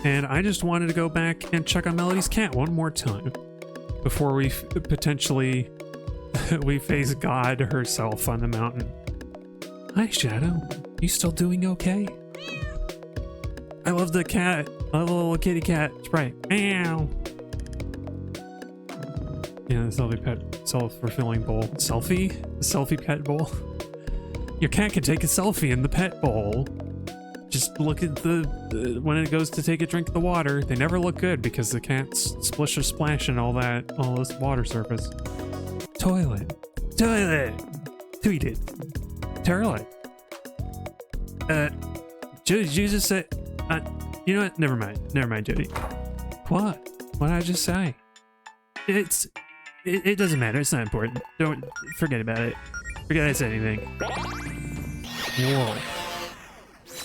And I just wanted to go back and check on Melody's cat one more time before we potentially we face God herself on the mountain. Hi, Shadow. You still doing okay? I love the cat. I love the little kitty cat. Sprite. Meow. Yeah, the self-fulfilling bowl. Selfie? The selfie pet bowl? Your cat can take a selfie in the pet bowl. Just look at when it goes to take a drink of the water. They never look good because the cat's splish or splash and all this water surface. Toilet. Toilet! Tweeted. Toilet. Jody, did you just say... you know what? Never mind. Never mind, Jody. What? What did I just say? It doesn't matter. It's not important. Don't forget about it. Forget I said anything. Whoa.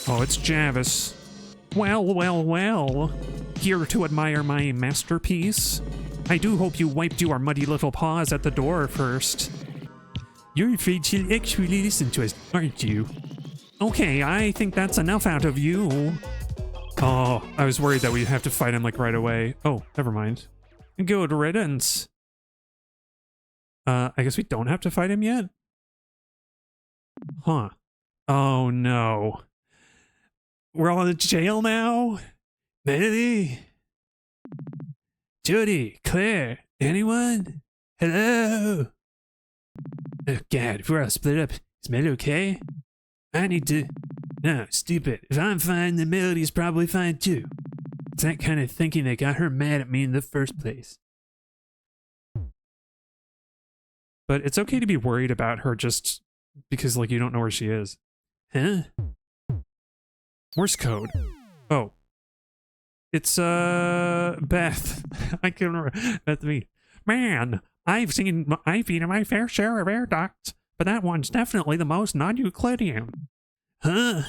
Oh, it's Javis. Well. Here to admire my masterpiece. I do hope you wiped your muddy little paws at the door first. You're afraid she'll actually listen to us, aren't you? Okay, I think that's enough out of you. Oh, I was worried that we'd have to fight him like right away. Oh, never mind. Good riddance. I guess we don't have to fight him yet? Huh. Oh no. We're all in jail now? Melody? Judy? Claire? Anyone? Hello? Oh god, if we're all split up, is Melody okay? I need to... No, stupid. If I'm fine, then Melody's probably fine too. It's that kind of thinking that got her mad at me in the first place. But it's okay to be worried about her just because, like, you don't know where she is. Huh? Morse code. Oh. It's, Beth. I can't remember. Beth me. Man, I've eaten my fair share of air ducts, but that one's definitely the most non-Euclidean. Huh?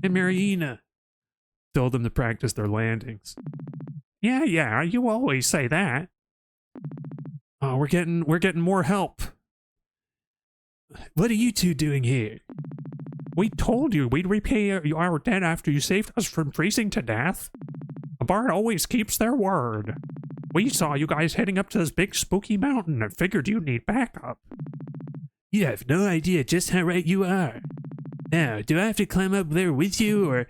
And Verena told them to practice their landings. Yeah, you always say that. Oh, we're getting more help. What are you two doing here? We told you we'd repay our debt after you saved us from freezing to death. A bard always keeps their word. We saw you guys heading up to this big spooky mountain and figured you'd need backup. You have no idea just how right you are. Now, do I have to climb up there with you, or...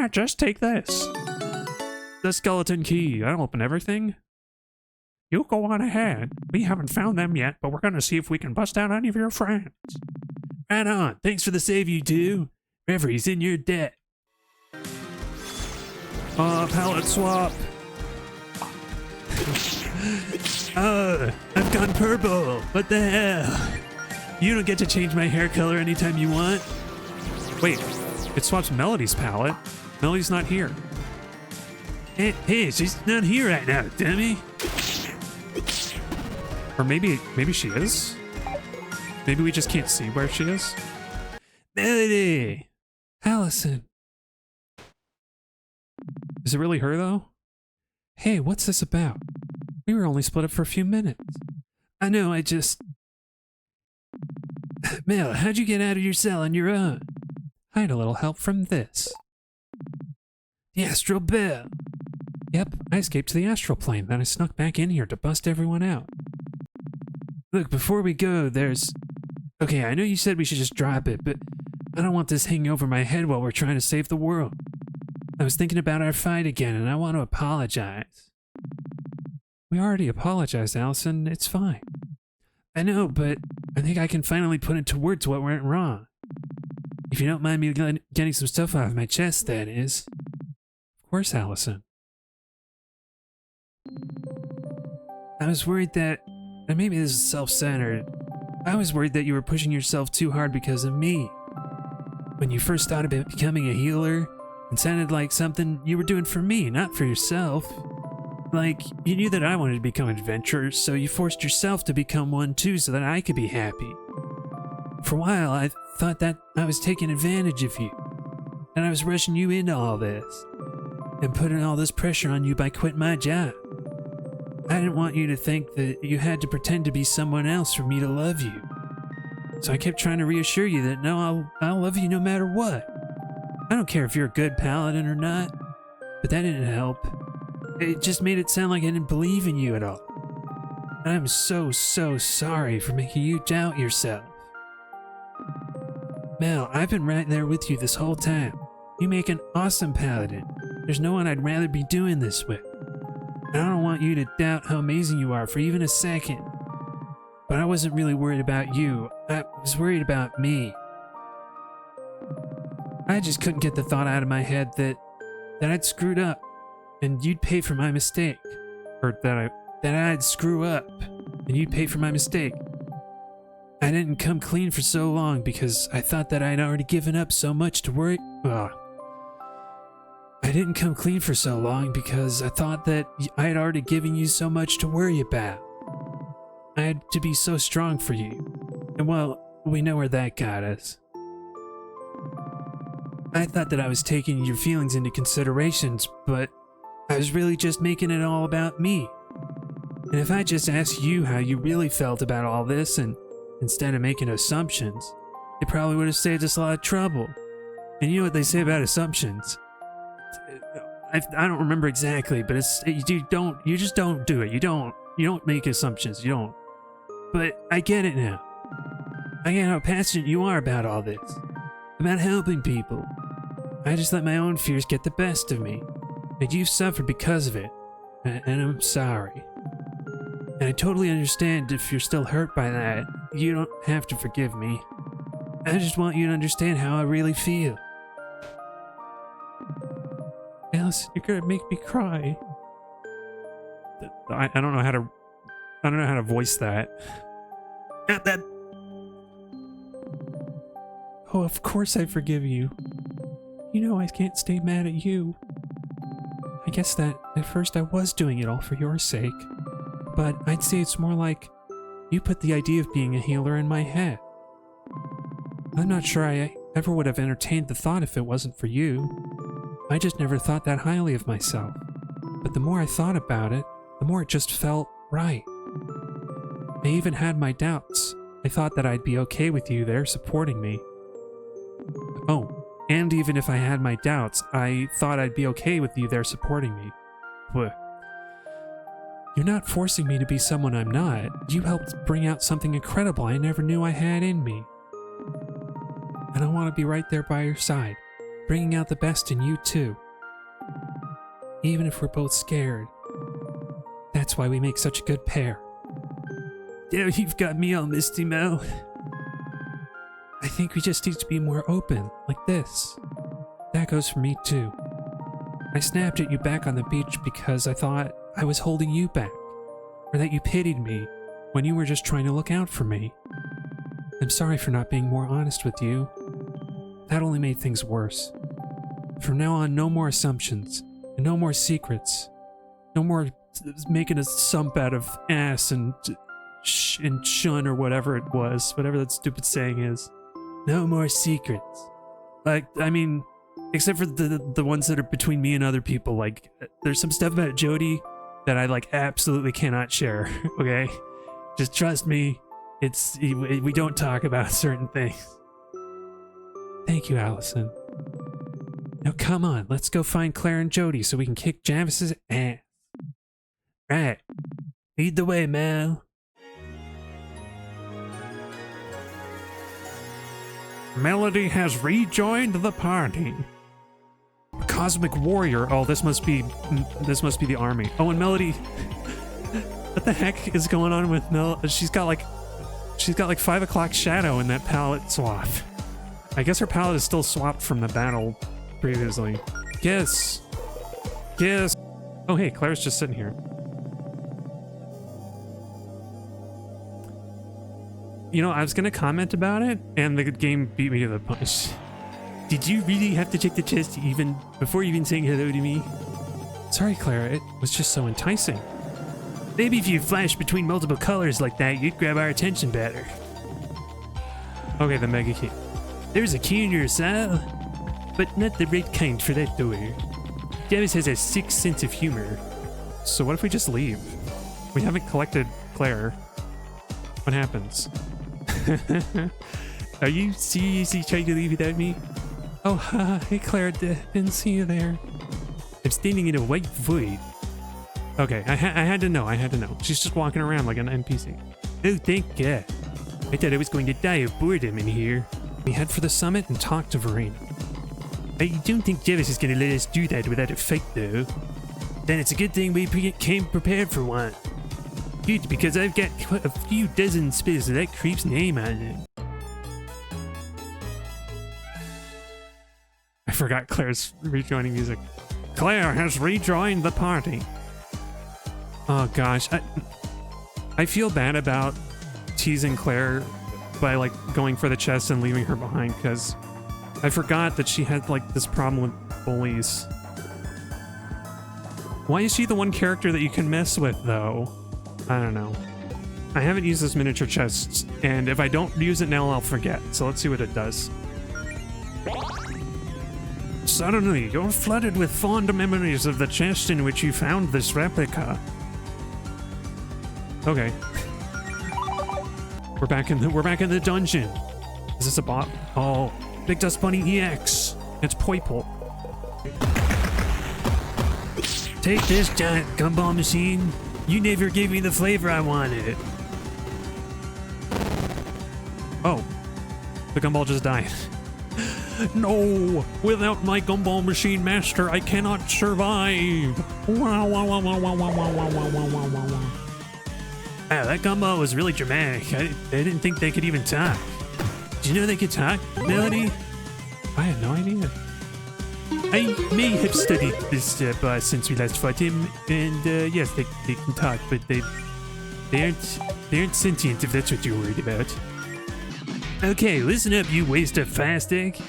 just take this. The skeleton key. That'll open everything. You go on ahead. We haven't found them yet, but we're gonna see if we can bust out any of your friends. Right on. Thanks for the save, you two. Referee's in your debt. Palette swap. I've gone purple. What the hell? You don't get to change my hair color anytime you want. Wait, it swaps Melody's palette. Melody's not here. Hey, she's not here right now, dummy. Or maybe she is? Maybe we just can't see where she is? Melody! Allison! Is it really her, though? Hey, what's this about? We were only split up for a few minutes. I know, I just... Mel, how'd you get out of your cell on your own? I had a little help from this. The astral bell. Yep, I escaped to the astral plane, then I snuck back in here to bust everyone out. Look, before we go, there's... Okay, I know you said we should just drop it, but I don't want this hanging over my head while we're trying to save the world. I was thinking about our fight again, and I want to apologize. We already apologized, Allison. It's fine. I know, but I think I can finally put into words what went wrong. If you don't mind me getting some stuff off my chest, that is. Of course, Allison. I was worried that, and maybe this is self-centered, I was worried that you were pushing yourself too hard because of me. When you first thought about becoming a healer, it sounded like something you were doing for me, not for yourself. Like, you knew that I wanted to become an adventurer, so you forced yourself to become one too so that I could be happy. For a while, I thought that I was taking advantage of you, and I was rushing you into all this, and putting all this pressure on you by quitting my job. I didn't want you to think that you had to pretend to be someone else for me to love you. So I kept trying to reassure you that no, I'll love you no matter what. I don't care if you're a good paladin or not. but that didn't help. It just made it sound like I didn't believe in you at all. And I'm so sorry for making you doubt yourself. Mel, I've been right there with you this whole time. You make an awesome paladin. There's no one I'd rather be doing this with. And I don't want you to doubt how amazing you are for even a second. But I wasn't really worried about you. I was worried about me. I just couldn't get the thought out of my head that I'd screwed up and you'd pay for my mistake. Or that I'd screw up and you'd pay for my mistake. I didn't come clean for so long because I thought that I'd already given up so much to worry. I didn't come clean for so long because I thought that I had already given you so much to worry about. I had to be so strong for you. And well, we know where that got us. I thought that I was taking your feelings into considerations, but I was really just making it all about me. And if I just asked you how you really felt about all this, and instead of making assumptions, it probably would have saved us a lot of trouble. And you know what they say about assumptions? I don't remember exactly, but you just don't do it. You don't make assumptions. You don't. But I get it now. I get how passionate you are about all this. About helping people. I just let my own fears get the best of me. And you've suffered because of it. And I'm sorry. And I totally understand if you're still hurt by that. You don't have to forgive me. I just want you to understand how I really feel. Alice, you're gonna make me cry. I don't know how to voice that. Not that. Oh, of course I forgive you. You know I can't stay mad at you. I guess that at first I was doing it all for your sake. But I'd say it's more like you put the idea of being a healer in my head. I'm not sure I ever would have entertained the thought if it wasn't for you. I just never thought that highly of myself. But the more I thought about it, the more it just felt right. I even had my doubts. I thought that I'd be okay with you there supporting me. Oh, and even if I had my doubts, I thought I'd be okay with you there supporting me. But you're not forcing me to be someone I'm not. You helped bring out something incredible I never knew I had in me. And I want to be right there by your side, bringing out the best in you too. Even if we're both scared. That's why we make such a good pair. Yeah, you've got me all misty, Mel. I think we just need to be more open, like this. That goes for me too. I snapped at you back on the beach because I thought I was holding you back, or that you pitied me when you were just trying to look out for me. I'm sorry for not being more honest with you. That only made things worse. From now on, no more assumptions, and no more secrets. No more making a sump out of ass and shun or whatever it was, whatever that stupid saying is. No more secrets. Like, I mean, except for the ones that are between me and other people. Like, there's some stuff about Jody that I like absolutely cannot share. Okay, just trust me. We don't talk about certain things. Thank you, Allison. Now come on, let's go find Claire and Jody so we can kick Javis's ass. Right. Lead the way, Mel. Melody has rejoined the party. Cosmic warrior. Oh, this must be the army. Oh, and Melody. What the heck is going on with Mel? She's got like 5 o'clock shadow in that palette swap. I guess her palette is still swapped from the battle previously. Yes. Yes. Oh, hey, Claire's just sitting here. You know, I was gonna comment about it, and the game beat me to the punch. Did you really have to check the chest even before even saying hello to me? Sorry, Claire, it was just so enticing. Maybe if you flash between multiple colors like that, you'd grab our attention better. Okay, the mega key. There's a key in your cell, but not the right kind for that door. Javis has a sick sense of humor. So what if we just leave? We haven't collected Claire. What happens? Are you seriously trying to leave without me? Oh, hey Claire, didn't see you there. I'm standing in a white void. Okay, I had to know. She's just walking around like an NPC. Oh, thank God. I thought I was going to die of boredom in here. We head for the summit and talk to Verena. I don't think Jevis is going to let us do that without a fight, though. Then it's a good thing we came prepared for one. Good, because I've got a few dozen spells with that creep's name on it. I forgot Claire's rejoining music. Claire has rejoined the party. Oh gosh, I feel bad about teasing Claire by like going for the chest and leaving her behind, because I forgot that she had like this problem with bullies. Why is she the one character that you can mess with though? I don't know. I haven't used this miniature chest, and if I don't use it now, I'll forget. So let's see what it does. Suddenly, you're flooded with fond memories of the chest in which you found this replica. Okay. We're back in the dungeon. Is this a bot? Oh, Big Dust Bunny EX. It's Poiple. Take this, giant gumball machine. You never gave me the flavor I wanted. Oh, the gumball just died. No, without my gumball machine master, I cannot survive. Wow, wow, wow, wow, wow, wow, wow, wow, wow, wow, wow. Wow, that gumball was really dramatic. I didn't think they could even talk. Did you know they could talk, Melody? I had no idea. I may have studied this boss since we last fought him, and yes, they can talk, but they aren't sentient, if that's what you're worried about. Okay, listen up, you waste of plastic.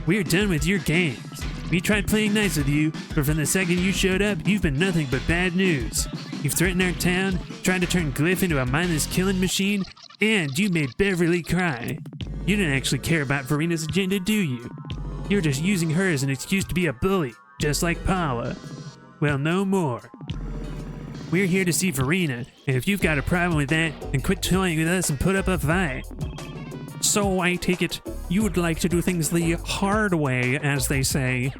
We're done with your games. We tried playing nice with you, but from the second you showed up, you've been nothing but bad news. You've threatened our town, tried to turn Glyph into a mindless killing machine, and you made Beverly cry. You didn't actually care about Verena's agenda, do you? You're just using her as an excuse to be a bully, just like Paula. Well, no more. We're here to see Verena, and if you've got a problem with that, then quit toying with us and put up a fight. So I take it you would like to do things the hard way, as they say.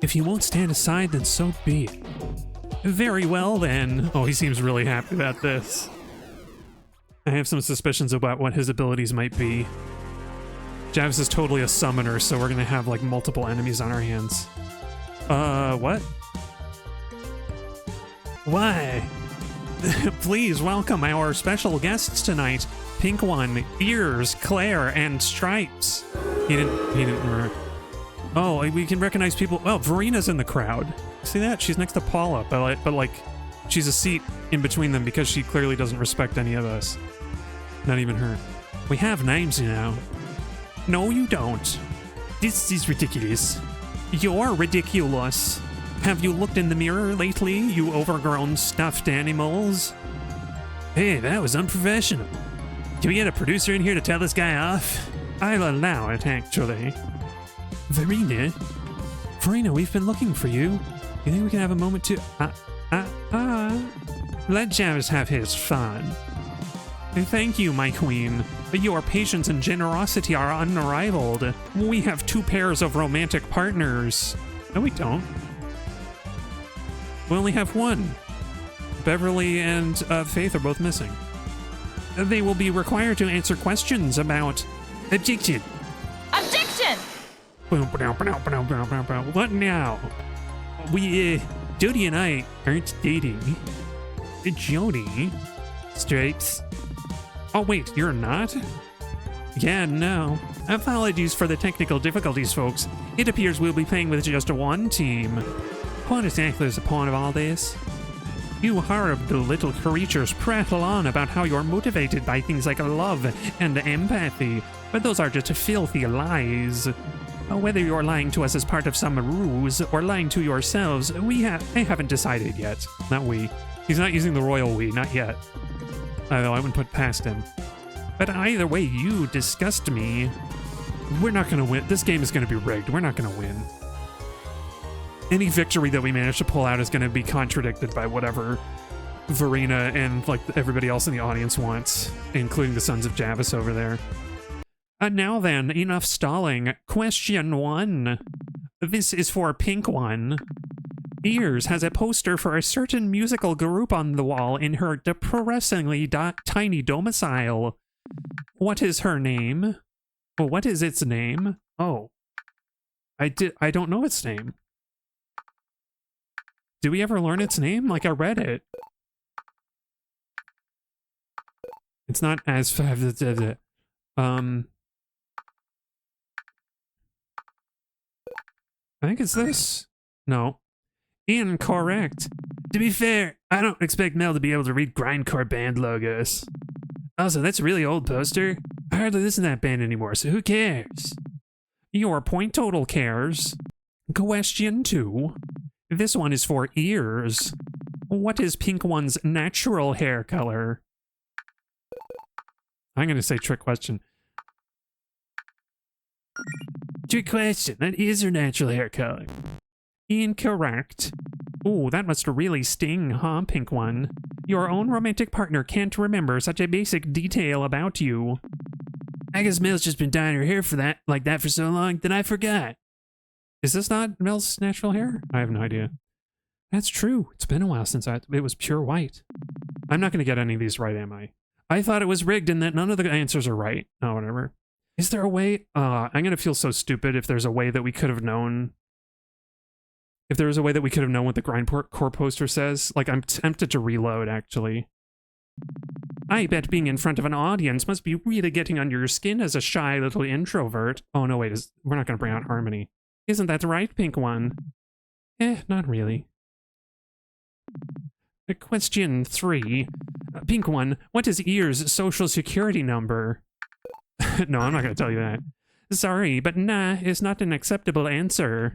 If you won't stand aside, then so be it. Very well then. Oh, he seems really happy about this. I have some suspicions about what his abilities might be. Javis is totally a summoner, so we're gonna have like multiple enemies on our hands. What? Why? Please welcome our special guests tonight. Pink One, Ears, Claire, and Stripes. He didn't. Oh, we can recognize people. Oh, Verena's in the crowd. See that? She's next to Paula, but like, she's a seat in between them because she clearly doesn't respect any of us. Not even her. We have names, you know. No, you don't. This is ridiculous. You're ridiculous. Have you looked in the mirror lately, you overgrown stuffed animals? Hey, that was unprofessional. Can we get a producer in here to tell this guy off? I'll allow it, actually. Verena? Verena, we've been looking for you. You think we can have a moment to... Let Javis have his fun. Thank you, my queen. Your patience and generosity are unrivaled. We have 2 pairs of romantic partners. No, we don't. We only have 1. Beverly and Faith are both missing. They will be required to answer questions about... Objection! Objection! What now? Jody and I aren't dating. Jody? Stripes? Oh wait, you're not? Yeah, no. Apologies for the technical difficulties, folks. It appears we'll be playing with just 1 team. What exactly is the point of all this? You horrible little creatures prattle on about how you're motivated by things like love and empathy, but those are just filthy lies. Whether you're lying to us as part of some ruse or lying to yourselves, I haven't decided yet. Not we. He's not using the royal we, not yet. Although I wouldn't put past him. But either way, you disgust me. We're not gonna win. This game is gonna be rigged. We're not gonna win. Any victory that we manage to pull out is gonna be contradicted by whatever Verena and like everybody else in the audience wants, including the Sons of Javis over there. Now then, enough stalling. Question 1. This is for Pink One. Ears has a poster for a certain musical group on the wall in her depressingly tiny domicile. What is her name? Well, what is its name? Oh. I don't know its name. Did we ever learn its name? Like, I read it. It's not as... I think it's this. No. Incorrect. To be fair, I don't expect Mel to be able to read grindcore band logos. Also, that's a really old poster. I hardly listen to that band anymore, so who cares? Your point total cares. Question 2. This one is for ears. What is Pink One's natural hair color? I'm going to say trick question. Trick question. That is her natural hair color. Incorrect. Oh, that must really sting, huh, Pink One? Your own romantic partner can't remember such a basic detail about you. I guess Mel's just been dyeing her hair like that for so long that I forgot. Is this not Mel's natural hair? I have no idea. That's true. It's been a while since it was pure white. I'm not going to get any of these right, am I? I thought it was rigged and that none of the answers are right. Oh, whatever. Is there a way? I'm going to feel so stupid if there's a way that we could have known. If there was a way that we could have known what the grindcore poster says. Like, I'm tempted to reload, actually. I bet being in front of an audience must be really getting under your skin as a shy little introvert. Oh, no, wait. We're not going to bring out Harmony. Isn't that right, Pink One? Not really. Question 3. Pink One, what is Ear's social security number? No, I'm not going to tell you that. Sorry, but nah is not an acceptable answer.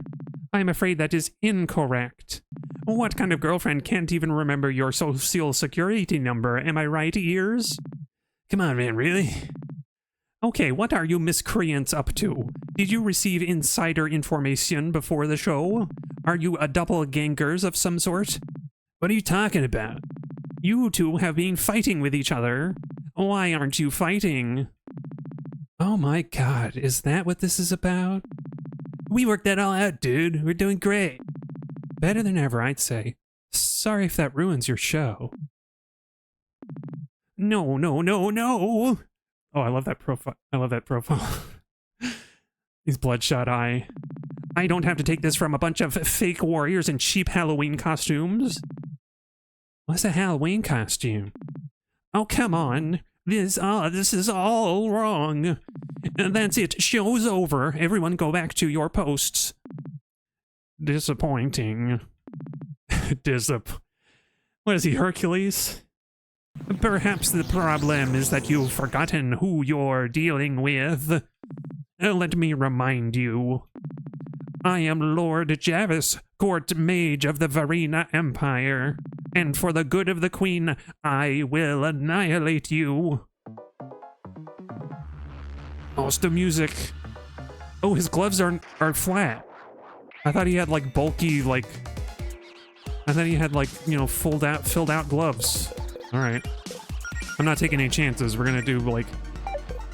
I'm afraid that is incorrect. What kind of girlfriend can't even remember your social security number? Am I right, Ears? Come on, man, really? Okay, what are you miscreants up to? Did you receive insider information before the show? Are you a doppelgangers of some sort? What are you talking about? You two have been fighting with each other. Why aren't you fighting? Oh my god, is that what this is about? We worked that all out, dude. We're doing great. Better than ever, I'd say. Sorry if that ruins your show. No, no, no, no! Oh, I love that profile. I love that profile. His bloodshot eye. I don't have to take this from a bunch of fake warriors in cheap Halloween costumes. What's a Halloween costume? Oh, come on. This is all wrong. And that's it. Show's over. Everyone go back to your posts. Disappointing. What is he, Hercules? Perhaps the problem is that you've forgotten who you're dealing with. Let me remind you. I am Lord Javis, court mage of the Verena Empire, and for the good of the queen, I will annihilate you. Oh, it's the music. Oh, his gloves are flat. I thought he had like bulky, like... I thought he had like, you know, filled out gloves. Alright. I'm not taking any chances. We're gonna do like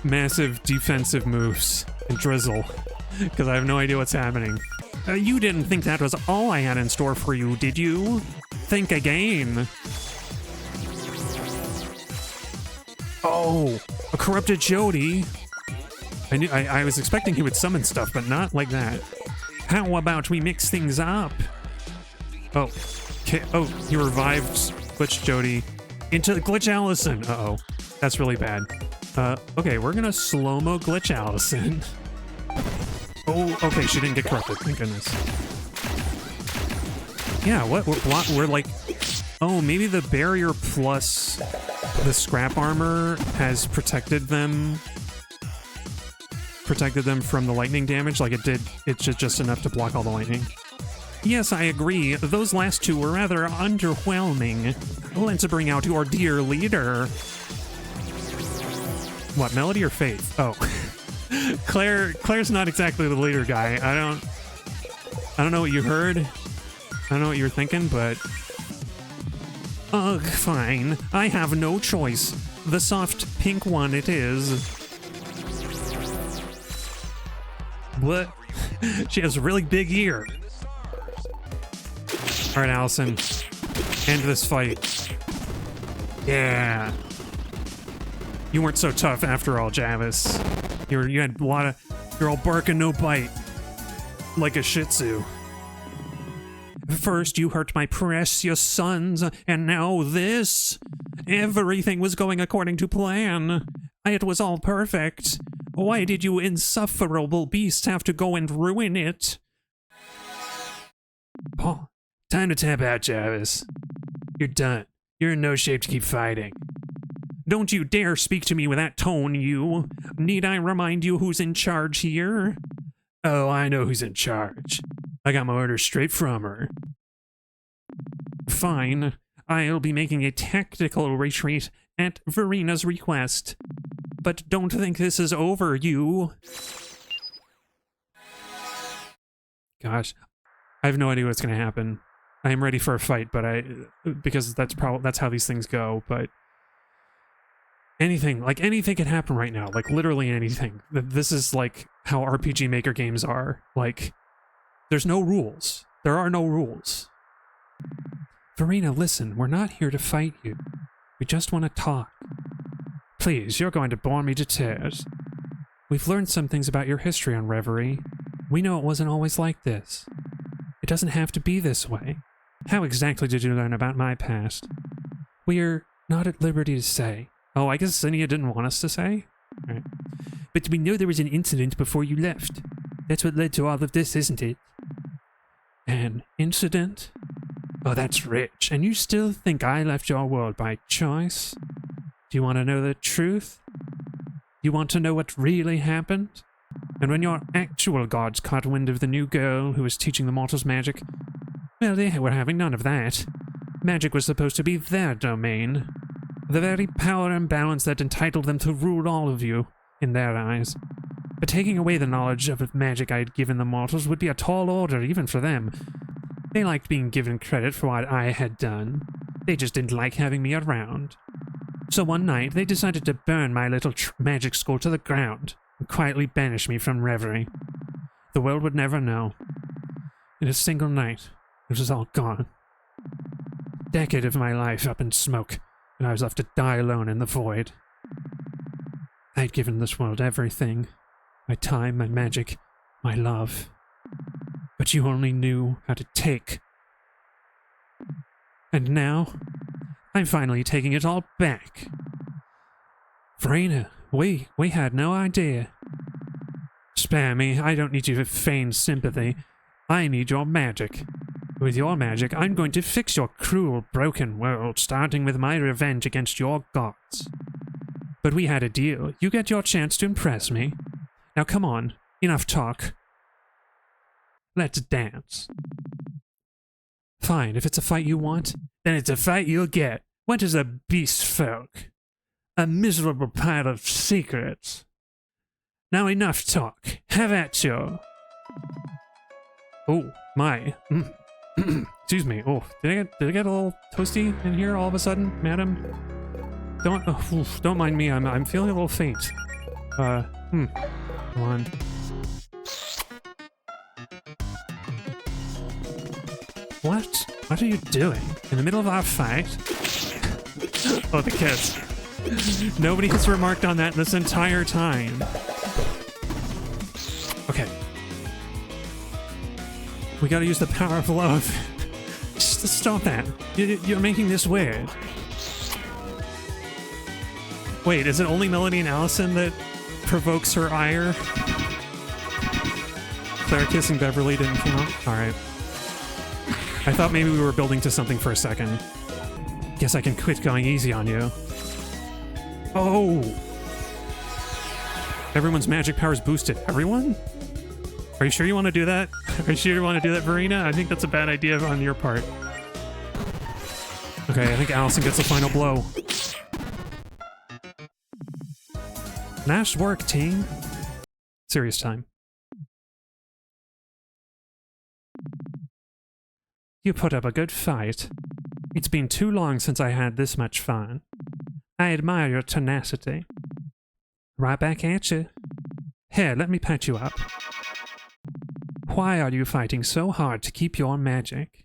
massive defensive moves and drizzle. Because I have no idea what's happening. You didn't think that was all I had in store for you, did you? Think again. Oh, a corrupted Jody. I was expecting he would summon stuff, but not like that. How about we mix things up? Oh, okay. Oh, he revived Glitch Jody into Glitch Allison. Uh-oh, that's really bad. Okay, we're gonna slow-mo Glitch Allison. Oh, okay, she didn't get corrupted, thank goodness. Yeah, what? We're like... Oh, maybe the barrier plus the scrap armor has protected them from the lightning damage, like it's just enough to block all the lightning. Yes, I agree. Those last two were rather underwhelming. Let's bring out your dear leader. What, Melody or Faith? Oh. Claire's not exactly the leader guy. I don't know what you heard. I don't know what you were thinking, but... Ugh, fine. I have no choice. The soft pink one it is. What? She has a really big ear. Alright, Allison. End this fight. Yeah. You weren't so tough after all, Javis. You had a lot of... You're all bark and no bite. Like a shih tzu. First you hurt my precious sons, and now this? Everything was going according to plan. It was all perfect. Why did you insufferable beasts have to go and ruin it? Paul, time to tap out, Javis. You're done. You're in no shape to keep fighting. Don't you dare speak to me with that tone, you. Need I remind you who's in charge here? Oh, I know who's in charge. I got my orders straight from her. Fine. I'll be making a tactical retreat at Verena's request. But don't think this is over, you. Gosh. I have no idea what's going to happen. I am ready for a fight, but because that's how these things go, but anything can happen right now, like literally anything. This is like how RPG Maker games are. Like, there's no rules. There are no rules. Verena, listen, we're not here to fight you. We just want to talk. Please, you're going to bore me to tears. We've learned some things about your history on Reverie. We know it wasn't always like this. It doesn't have to be this way. How exactly did you learn about my past? We're not at liberty to say. Oh, I guess Zinnia didn't want us to say? Right. But we know there was an incident before you left. That's what led to all of this, isn't it? An incident? Oh, that's rich. And you still think I left your world by choice? Do you want to know the truth? You want to know what really happened? And when your actual gods caught wind of the new girl who was teaching the mortals magic, well, they were having none of that. Magic was supposed to be their domain. The very power and balance that entitled them to rule all of you, in their eyes. But taking away the knowledge of magic I had given the mortals would be a tall order even for them. They liked being given credit for what I had done. They just didn't like having me around. So one night, they decided to burn my little magic school to the ground and quietly banish me from Reverie. The world would never know. In a single night, it was all gone. A decade of my life up in smoke, and I was left to die alone in the void. I had given this world everything. My time, my magic, my love. But you only knew how to take. And now, I'm finally taking it all back. Verena, we had no idea. Spare me, I don't need you to feign sympathy. I need your magic. With your magic, I'm going to fix your cruel, broken world, starting with my revenge against your gods. But we had a deal. You get your chance to impress me. Now come on, enough talk. Let's dance. Fine, if it's a fight you want, then it's a fight you'll get. What is a beast folk? A miserable pile of secrets. Now enough talk. Have at you. Oh, my. Excuse me. Oh, did I get a little toasty in here all of a sudden, madam? Don't mind me. I'm feeling a little faint. Come on. What are you doing? In the middle of our fight? Oh, the kiss. Nobody has remarked on that this entire time. Okay. We gotta use the power of love. Just stop that. You're making this weird. Wait, is it only Melody and Allison that provokes her ire? Claire kissing Beverly didn't count? Alright. I thought maybe we were building to something for a second. Guess I can quit going easy on you. Oh! Everyone's magic power's boosted. Everyone? Are you sure you want to do that? Are you sure you want to do that, Verena? I think that's a bad idea on your part. Okay, I think Allison gets the final blow. Nice work, team. Serious time. You put up a good fight. It's been too long since I had this much fun. I admire your tenacity. Right back at you. Here, let me patch you up. Why are you fighting so hard to keep your magic?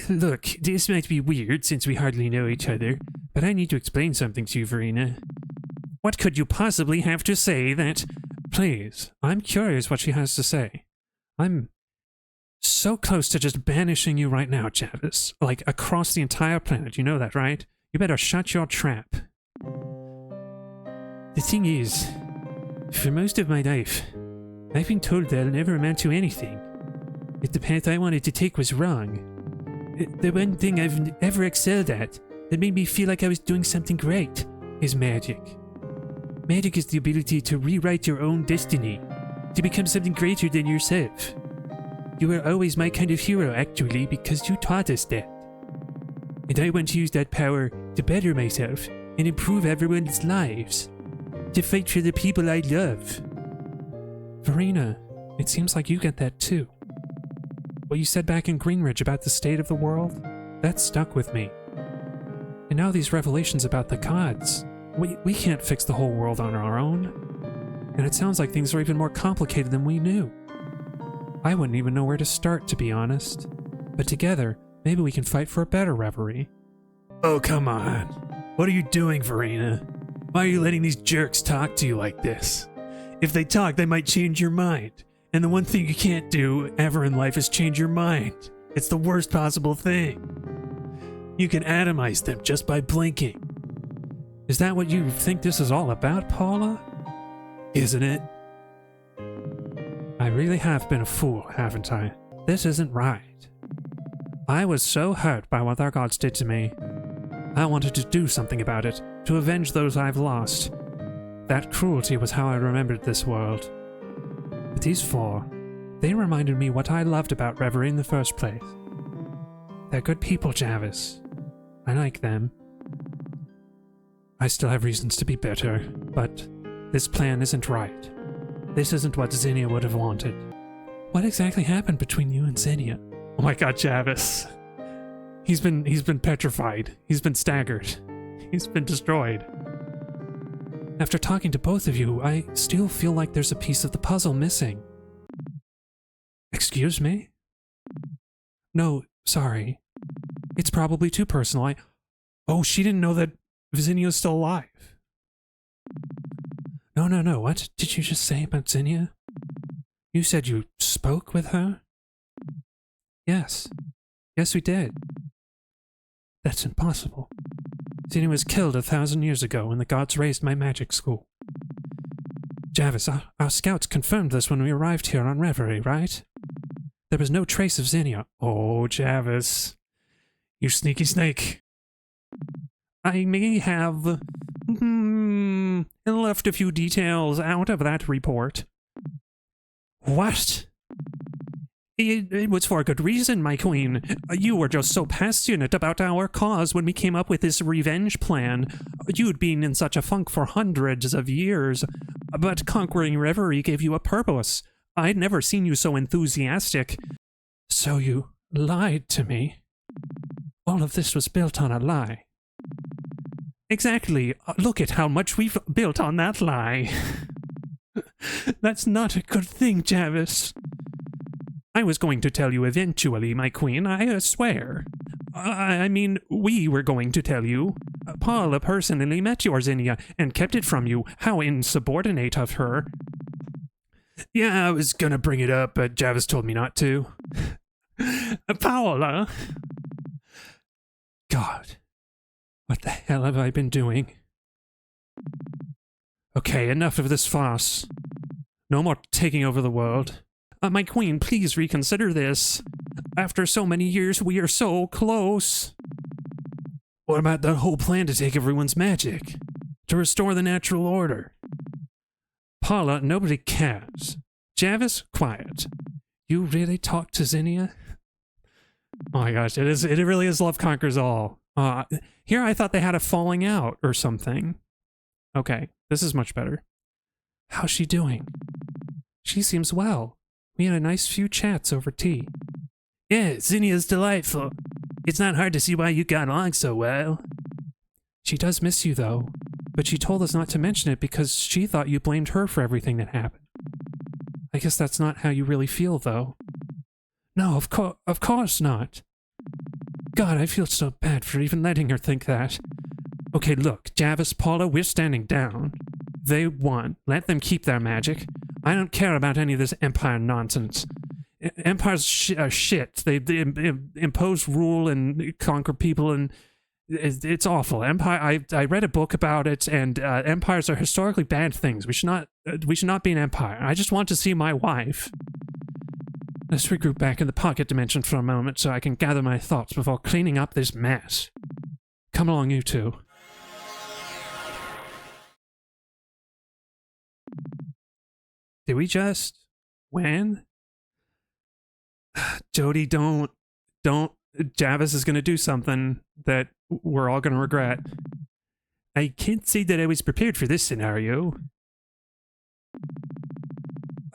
Look, this might be weird since we hardly know each other, but I need to explain something to you, Verena. What could you possibly have to say that... Please, I'm curious what she has to say. I'm so close to just banishing you right now, Javis. Like, across the entire planet, you know that, right? You better shut your trap. The thing is, for most of my life, I've been told that I'll never amount to anything. That the path I wanted to take was wrong. The one thing I've ever excelled at, that made me feel like I was doing something great, is magic. Magic is the ability to rewrite your own destiny, to become something greater than yourself. You were always my kind of hero, actually, because you taught us that. And I want to use that power to better myself and improve everyone's lives. To fight for the people I love. Verena, it seems like you get that too. What you said back in Greenridge about the state of the world, that stuck with me. And now these revelations about the gods. We can't fix the whole world on our own. And it sounds like things are even more complicated than we knew. I wouldn't even know where to start, to be honest. But together, maybe we can fight for a better reverie. Oh, come on. What are you doing, Verena? Why are you letting these jerks talk to you like this? If they talk, they might change your mind. And the one thing you can't do ever in life is change your mind. It's the worst possible thing. You can atomize them just by blinking. Is that what you think this is all about, Paula? Isn't it? I really have been a fool, haven't I? This isn't right. I was so hurt by what our gods did to me. I wanted to do something about it, to avenge those I've lost. That cruelty was how I remembered this world. But these four, they reminded me what I loved about Reverie in the first place. They're good people, Javis. I like them. I still have reasons to be bitter, but this plan isn't right. This isn't what Zinnia would have wanted. What exactly happened between you and Zinnia? Oh my god, Javis. He's been petrified. He's been staggered. He's been destroyed. After talking to both of you, I still feel like there's a piece of the puzzle missing. Excuse me? No, sorry. It's probably too personal. Oh, she didn't know that Zinnia's still alive. No. What did you just say about Zinnia? You said you spoke with her? Yes. Yes, we did. That's impossible. Zinnia was killed 1,000 years ago when the gods raised my magic school. Javis, our scouts confirmed this when we arrived here on Reverie, right? There was no trace of Zinnia. Oh, Javis. You sneaky snake. I may have left a few details out of that report. What? It was for a good reason, my queen. You were just so passionate about our cause when we came up with this revenge plan. You'd been in such a funk for hundreds of years, but conquering Reverie gave you a purpose. I'd never seen you so enthusiastic. So you lied to me. All of this was built on a lie. Exactly. Look at how much we've built on that lie. That's not a good thing, Javis. I was going to tell you eventually, my queen, I swear. I mean, we were going to tell you. Paula personally met your Zinnia and kept it from you. How insubordinate of her. Yeah, I was gonna bring it up, but Javis told me not to. Paula! God. What the hell have I been doing? Okay, enough of this farce. No more taking over the world. My queen, please reconsider this. After so many years, we are so close. What about that whole plan to take everyone's magic? To restore the natural order? Paula, nobody cares. Javis, quiet. You really talked to Zinnia? Oh my gosh, it really is love conquers all. Here I thought they had a falling out or something. Okay, this is much better. How's she doing? She seems well. We had a nice few chats over tea. Yeah, Zinnia's delightful. It's not hard to see why you got along so well. She does miss you, though. But she told us not to mention it because she thought you blamed her for everything that happened. I guess that's not how you really feel, though. No, of course not. God, I feel so bad for even letting her think that. Okay, look, Javis, Paula, we're standing down. They won. Let them keep their magic. I don't care about any of this Empire nonsense. Empires are shit. They impose rule and conquer people, and it's awful. Empire. I read a book about it, and empires are historically bad things. We should not be an empire. I just want to see my wife. Let's regroup back in the pocket dimension for a moment so I can gather my thoughts before cleaning up this mess. Come along, you two. Did we just win? Jody, don't. Javis is gonna do something that we're all gonna regret. I can't say that I was prepared for this scenario.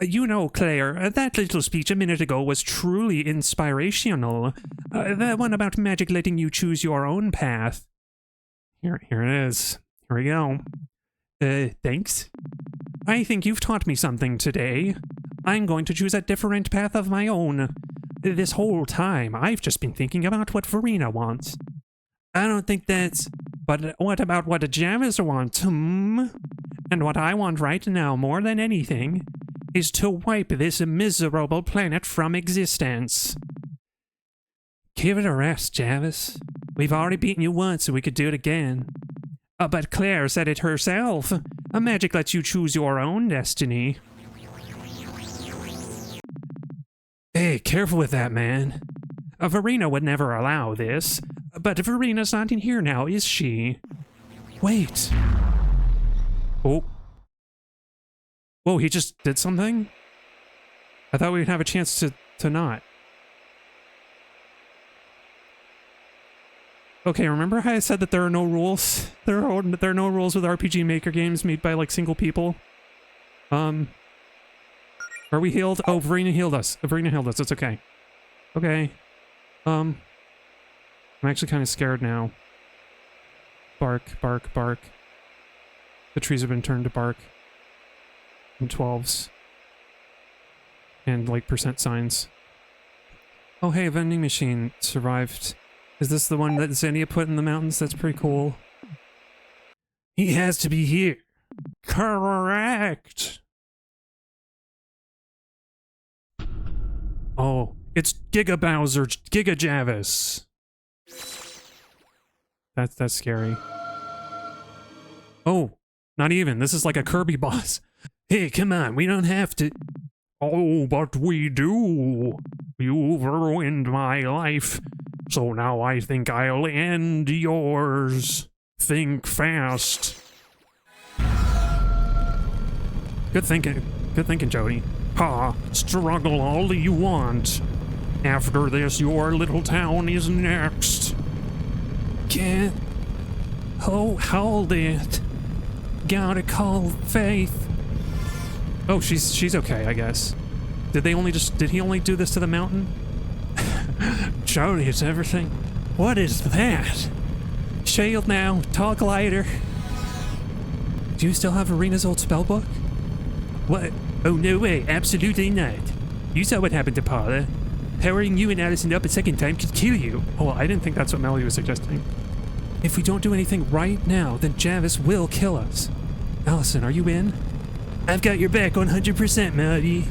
You know, Claire, that little speech a minute ago was truly inspirational. That one about magic letting you choose your own path. Here it is. Here we go. Thanks. I think you've taught me something today. I'm going to choose a different path of my own. This whole time, I've just been thinking about what Verena wants. I don't think that's... But what about what Javis wants, And what I want right now, more than anything, is to wipe this miserable planet from existence. Give it a rest, Javis. We've already beaten you once, so we could do it again. But Claire said it herself. Magic lets you choose your own destiny. Hey, careful with that, man. Verena would never allow this. But Verena's not in here now, is she? Wait. Oh. Whoa, he just did something? I thought we'd have a chance to not. Okay, remember how I said that there are no rules? There are no rules with RPG Maker games made by, like, single people. Are we healed? Oh, Verena healed us. Verena healed us. It's okay. Okay. I'm actually kind of scared now. Bark, bark, bark. The trees have been turned to bark. And 12s. And, like, percent signs. Oh, hey, a vending machine survived. Is this the one that Xenia put in the mountains? That's pretty cool. He has to be here. Correct. Oh, it's Giga Bowser, Giga Javis. That's scary. Oh, not even. This is like a Kirby boss. Hey, come on, we don't have to... Oh, but we do. You've ruined my life. So now I think I'll end yours. Think fast. Good thinking, Jody. Ha, struggle all you want. After this, your little town is next. Can't... Oh, hold it. Gotta call Faith. Oh, she's okay, I guess. Did he only do this to the mountain? Jody, it's everything. What is that? Shield now. Talk lighter. Do you still have Verena's old spellbook? What? Oh, no way. Absolutely not. You saw what happened to Paula. Powering you and Allison up a second time could kill you. Oh, well, I didn't think that's what Melody was suggesting. If we don't do anything right now, then Javis will kill us. Allison, are you in? I've got your back 100%, Melody.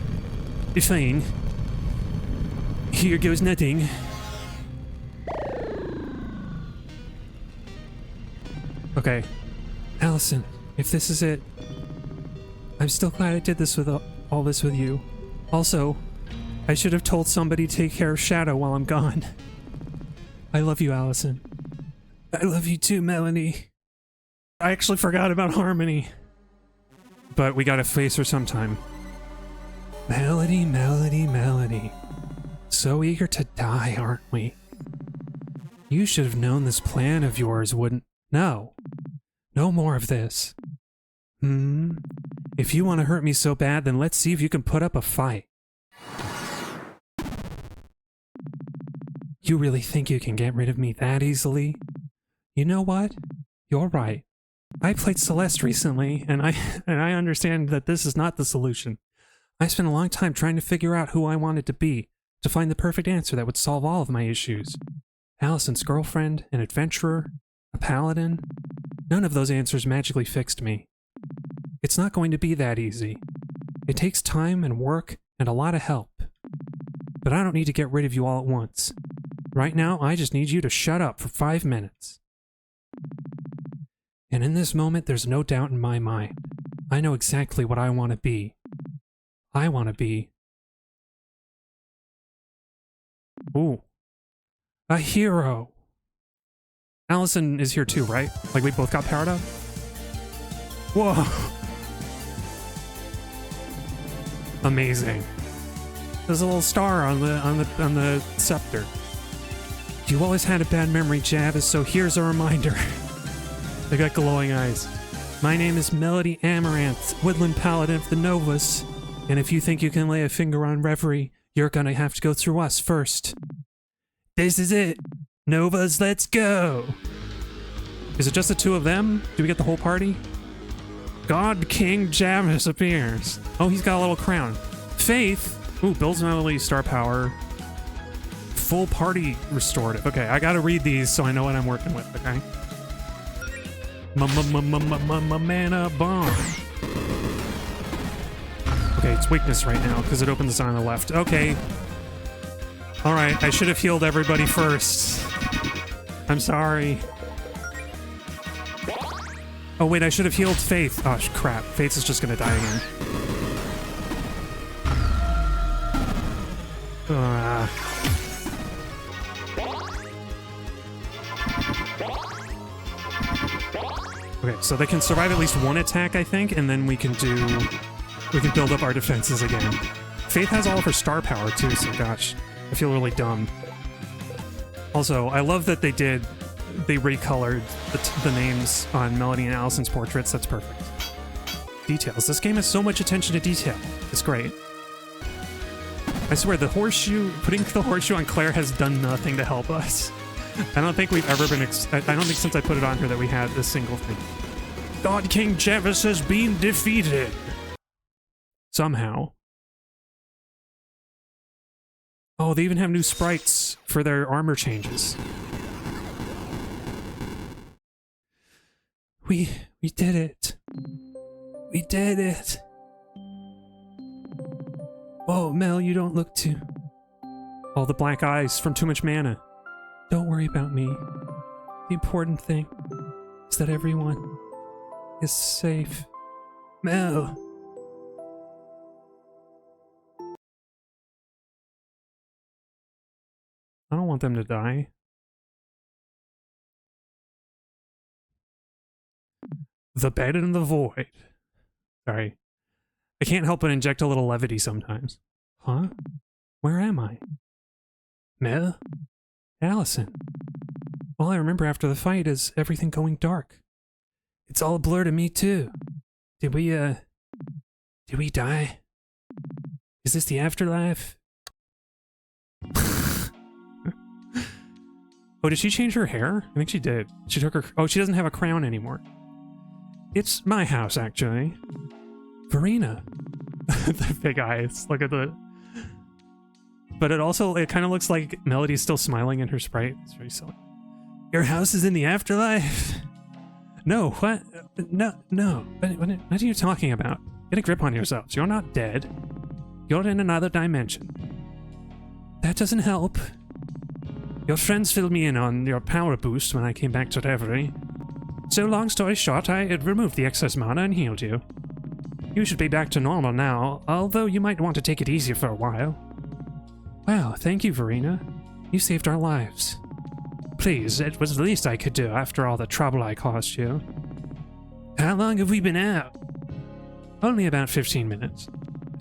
Fine. Here goes nothing. Okay. Allison, if this is it, I'm still glad I did this with all this with you. Also, I should have told somebody to take care of Shadow while I'm gone. I love you, Allison. I love you too, Melanie. I actually forgot about Harmony. But we gotta face her sometime. Melody, Melody, Melody. So eager to die, aren't we? You should have known this plan of yours wouldn't... No. No more of this. If you want to hurt me so bad, then let's see if you can put up a fight. You really think you can get rid of me that easily? You know what? You're right. I played Celeste recently, and I understand that this is not the solution. I spent a long time trying to figure out who I wanted to be, to find the perfect answer that would solve all of my issues. Allison's girlfriend, an adventurer, a paladin. None of those answers magically fixed me. It's not going to be that easy. It takes time and work and a lot of help. But I don't need to get rid of you all at once. Right now, I just need you to shut up for 5 minutes. And in this moment, there's no doubt in my mind. I know exactly what I want to be. I want to be... Ooh. A hero! Allison is here too, right? Like, we both got powered up? Whoa! Amazing. There's a little star on the scepter. You always had a bad memory, Javis, so here's a reminder. They got glowing eyes. My name is Melody Amaranth, Woodland Paladin of the Novas. And if you think you can lay a finger on Reverie, you're gonna have to go through us first. This is it! Novas, let's go! Is it just the two of them? Do we get the whole party? God King Javis appears. Oh, he's got a little crown. Faith! Ooh, builds melody, star power. Full party restorative. Okay, I gotta read these so I know what I'm working with, okay? Mana bomb. Okay, it's weakness right now because it opens the sign on the left. Okay. Alright, I should have healed everybody first. I'm sorry. Oh wait, I should have healed Faith. Oh crap, Faith is just gonna die again. Okay, so they can survive at least one attack, I think, and then we can build up our defenses again. Faith has all of her star power too, so gosh, I feel really dumb. Also, I love that they recolored the names on Melody and Allison's portraits. That's perfect. Details. This game has so much attention to detail. It's great. I swear, putting the horseshoe on Claire has done nothing to help us. I don't think we've ever been, I don't think since I put it on her that we had a single thing. God King Javis has been defeated! Somehow. Oh, they even have new sprites for their armor changes. We did it. We did it. Oh, Mel, you don't look too... Oh, the black eyes from too much mana. Don't worry about me. The important thing is that everyone is safe. Mel! I don't want them to die. The bed in the void. Sorry. I can't help but inject a little levity sometimes. Huh? Where am I? Mel? Allison. All I remember after the fight is everything going dark. It's all a blur to me too. Did we die? Is this the afterlife? Oh, did she change her hair? I think she did. She took her... Oh, she doesn't have a crown anymore. It's my house, actually. Verena. The big eyes. Look at the... But it kind of looks like Melody's still smiling in her sprite. It's very silly. Your house is in the afterlife? No, what? No. What are you talking about? Get a grip on yourselves. You're not dead. You're in another dimension. That doesn't help. Your friends filled me in on your power boost when I came back to Reverie. So long story short, I had removed the excess mana and healed you. You should be back to normal now, although you might want to take it easier for a while. Wow, thank you, Verena. You saved our lives. Please, it was the least I could do after all the trouble I caused you. How long have we been out? Only about 15 minutes.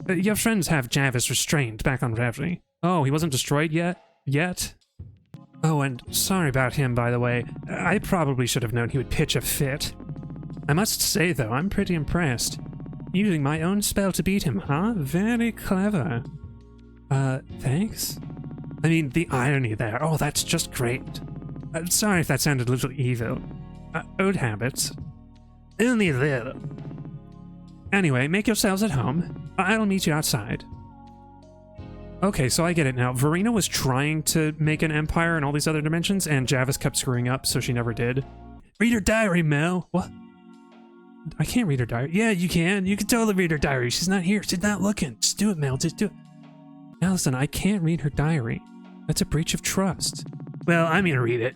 Your friends have Javis restrained back on Reverie. Oh, he wasn't destroyed yet? Oh, and sorry about him, by the way. I probably should have known he would pitch a fit. I must say, though, I'm pretty impressed. Using my own spell to beat him, huh? Very clever. Thanks? I mean, the irony there. Oh, that's just great. Sorry if that sounded a little evil. Old habits. Only a little. Anyway, make yourselves at home. I'll meet you outside. Okay, so I get it now. Verena was trying to make an empire in all these other dimensions, and Javis kept screwing up, so she never did. Read her diary, Mel. What? I can't read her diary. Yeah, you can. You can totally read her diary. She's not here. She's not looking. Just do it, Mel. Just do it. Allison, I can't read her diary. That's a breach of trust. Well, I'm gonna read it.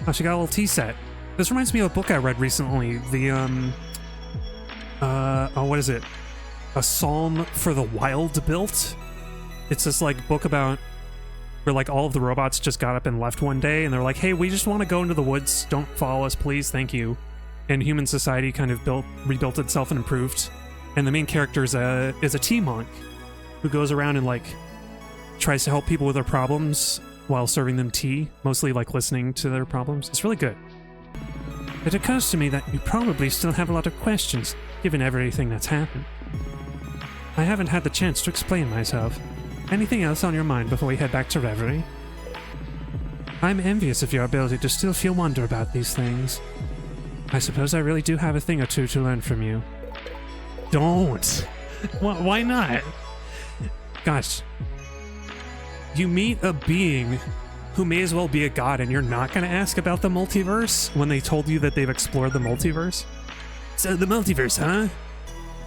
Oh, she got a little tea set. This reminds me of a book I read recently. The, what is it? A Psalm for the Wild Built? It's this, like, book about where, like, all of the robots just got up and left one day, and they're like, hey, we just want to go into the woods. Don't follow us, please. Thank you. And human society kind of rebuilt itself and improved. And the main character is a tea monk who goes around and, like, tries to help people with their problems while serving them tea, mostly, like, listening to their problems. It's really good. It occurs to me that you probably still have a lot of questions, given everything that's happened. I haven't had the chance to explain myself. Anything else on your mind before we head back to Reverie? I'm envious of your ability to still feel wonder about these things. I suppose I really do have a thing or two to learn from you. Don't! Why not? Gosh. You meet a being who may as well be a god, and you're not going to ask about the multiverse when they told you that they've explored the multiverse? So the multiverse, huh?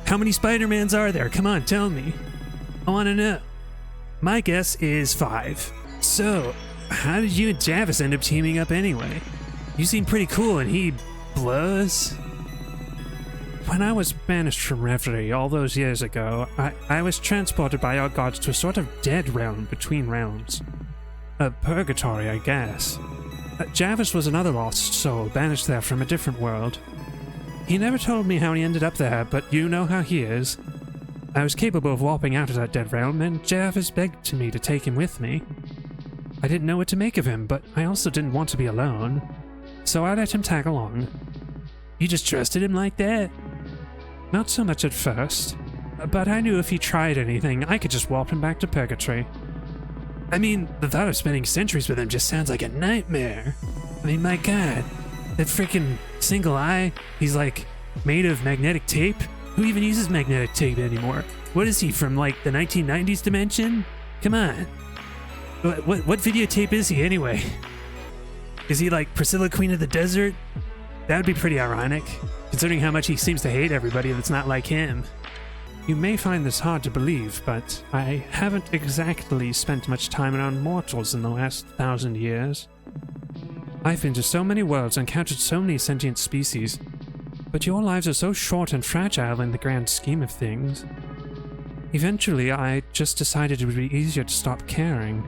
How many Spider-Mans are there? Come on, tell me. I want to know. My guess is 5. So, how did you and Javis end up teaming up anyway? You seem pretty cool and he blows. When I was banished from Reverie all those years ago, I was transported by our gods to a sort of dead realm between realms. A purgatory, I guess. Javis was another lost soul, banished there from a different world. He never told me how he ended up there, but you know how he is. I was capable of warping out of that dead realm, and Javis begged me to take him with me. I didn't know what to make of him, but I also didn't want to be alone, so I let him tag along. You just trusted him like that? Not so much at first, but I knew if he tried anything, I could just warp him back to purgatory. I mean, the thought of spending centuries with him just sounds like a nightmare. I mean, my god, that freaking single eye, he's like made of magnetic tape? Who even uses magnetic tape anymore? What is he, from like the 1990s dimension? Come on. What videotape is he anyway? Is he like Priscilla, Queen of the Desert? That would be pretty ironic, considering how much he seems to hate everybody that's not like him. You may find this hard to believe, but I haven't exactly spent much time around mortals in the last 1,000 years. I've been to so many worlds and encountered so many sentient species, but your lives are so short and fragile in the grand scheme of things. Eventually, I just decided it would be easier to stop caring.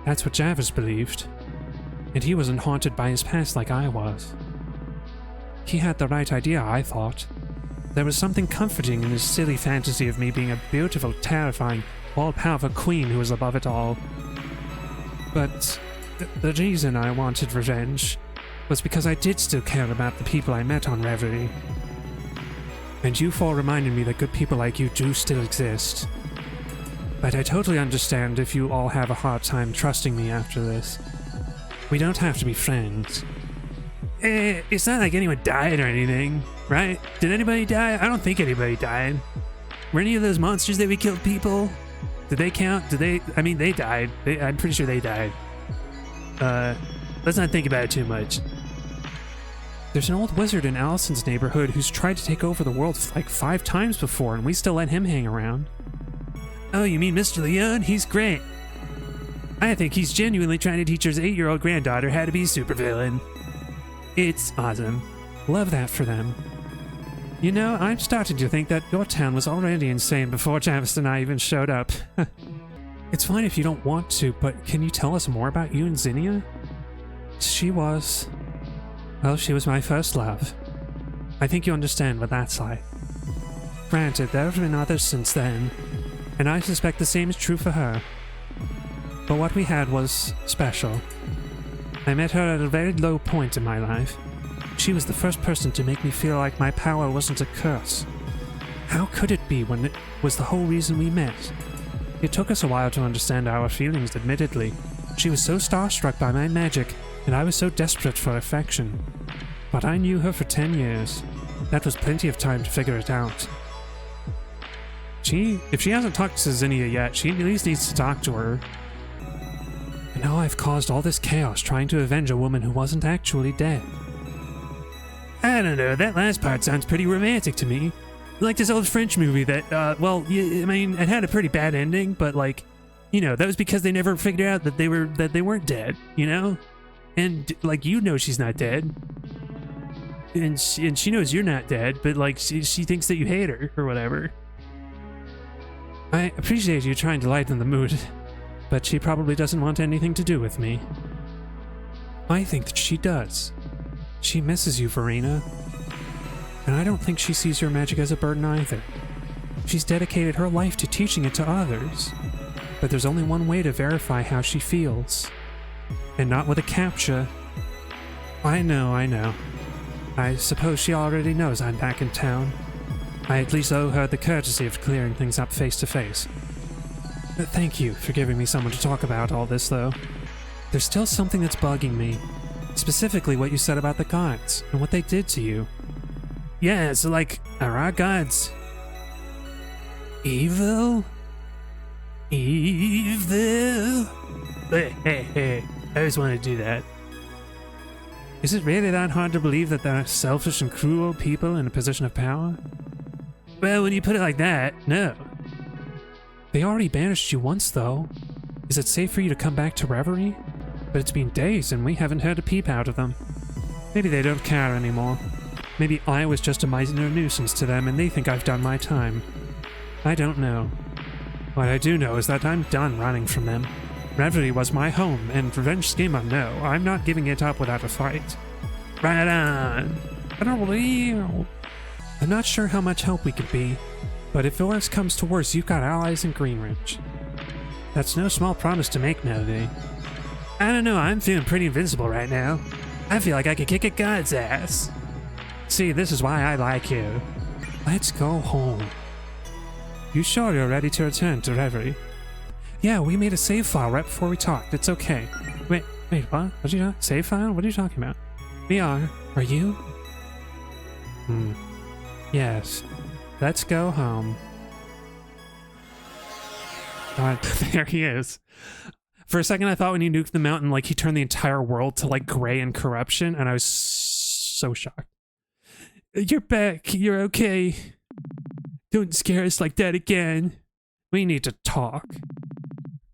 That's what Javis believed, and he wasn't haunted by his past like I was. He had the right idea, I thought. There was something comforting in his silly fantasy of me being a beautiful, terrifying, all-powerful queen who was above it all. But the reason I wanted revenge was because I did still care about the people I met on Reverie. And you four reminded me that good people like you do still exist. But I totally understand if you all have a hard time trusting me after this. We don't have to be friends. It's not like anyone died or anything, right? Did anybody die? I don't think anybody died. Were any of those monsters that we killed people? Did they count? I mean, they died. I'm pretty sure they died. Let's not think about it too much. There's an old wizard in Allison's neighborhood who's tried to take over the world like 5 times before, and we still let him hang around. Oh, you mean Mr. Leon? He's great. I think he's genuinely trying to teach his 8-year-old granddaughter how to be a supervillain. It's awesome. Love that for them. You know, I'm starting to think that your town was already insane before Javis and I even showed up. It's fine if you don't want to, but can you tell us more about you and Zinnia? She was my first love. I think you understand what that's like. Granted, there have been others since then, and I suspect the same is true for her. But what we had was special. I met her at a very low point in my life. She was the first person to make me feel like my power wasn't a curse. How could it be when it was the whole reason we met? It took us a while to understand our feelings, admittedly. She was so starstruck by my magic, and I was so desperate for affection. But I knew her for 10 years. That was plenty of time to figure it out. If she hasn't talked to Zinnia yet, she at least needs to talk to her. And now I've caused all this chaos trying to avenge a woman who wasn't actually dead. I don't know, that last part sounds pretty romantic to me. Like this old French movie that, well, I mean, it had a pretty bad ending, but like, you know, that was because they never figured out that they weren't dead, you know? And like, you know she's not dead. And she knows you're not dead, but like, she thinks that you hate her or whatever. I appreciate you trying to lighten the mood, but she probably doesn't want anything to do with me. I think that she does. She misses you, Verena. And I don't think she sees your magic as a burden either. She's dedicated her life to teaching it to others. But there's only one way to verify how she feels. And not with a CAPTCHA. I know. I suppose she already knows I'm back in town. I at least owe her the courtesy of clearing things up face to face. Thank you for giving me someone to talk about all this, though. There's still something that's bugging me. Specifically what you said about the gods, and what they did to you. Yeah, so like, are our gods evil? Evil? Hey, I always wanted to do that. Is it really that hard to believe that there are selfish and cruel people in a position of power? Well, when you put it like that, no. They already banished you once, though. Is it safe for you to come back to Reverie? But it's been days and we haven't heard a peep out of them. Maybe they don't care anymore. Maybe I was just a minor nuisance to them and they think I've done my time. I don't know. What I do know is that I'm done running from them. Reverie was my home, and revenge schema, no. I'm not giving it up without a fight. Right on. I'm not sure how much help we could be, but if worse comes to worse, you've got allies in Greenridge. That's no small promise to make, Melody. I don't know, I'm feeling pretty invincible right now. I feel like I could kick a god's ass. See, this is why I like you. Let's go home. You sure you're ready to return to Reverie? Yeah, we made a save file right before we talked. It's okay. Wait, what? What'd you talk? Save file? What are you talking about? We are. Are you? Yes. Let's go home. There he is. For a second, I thought when he nuked the mountain, like, he turned the entire world to, like, gray and corruption, and I was so shocked. You're back. You're okay. Don't scare us like that again. We need to talk.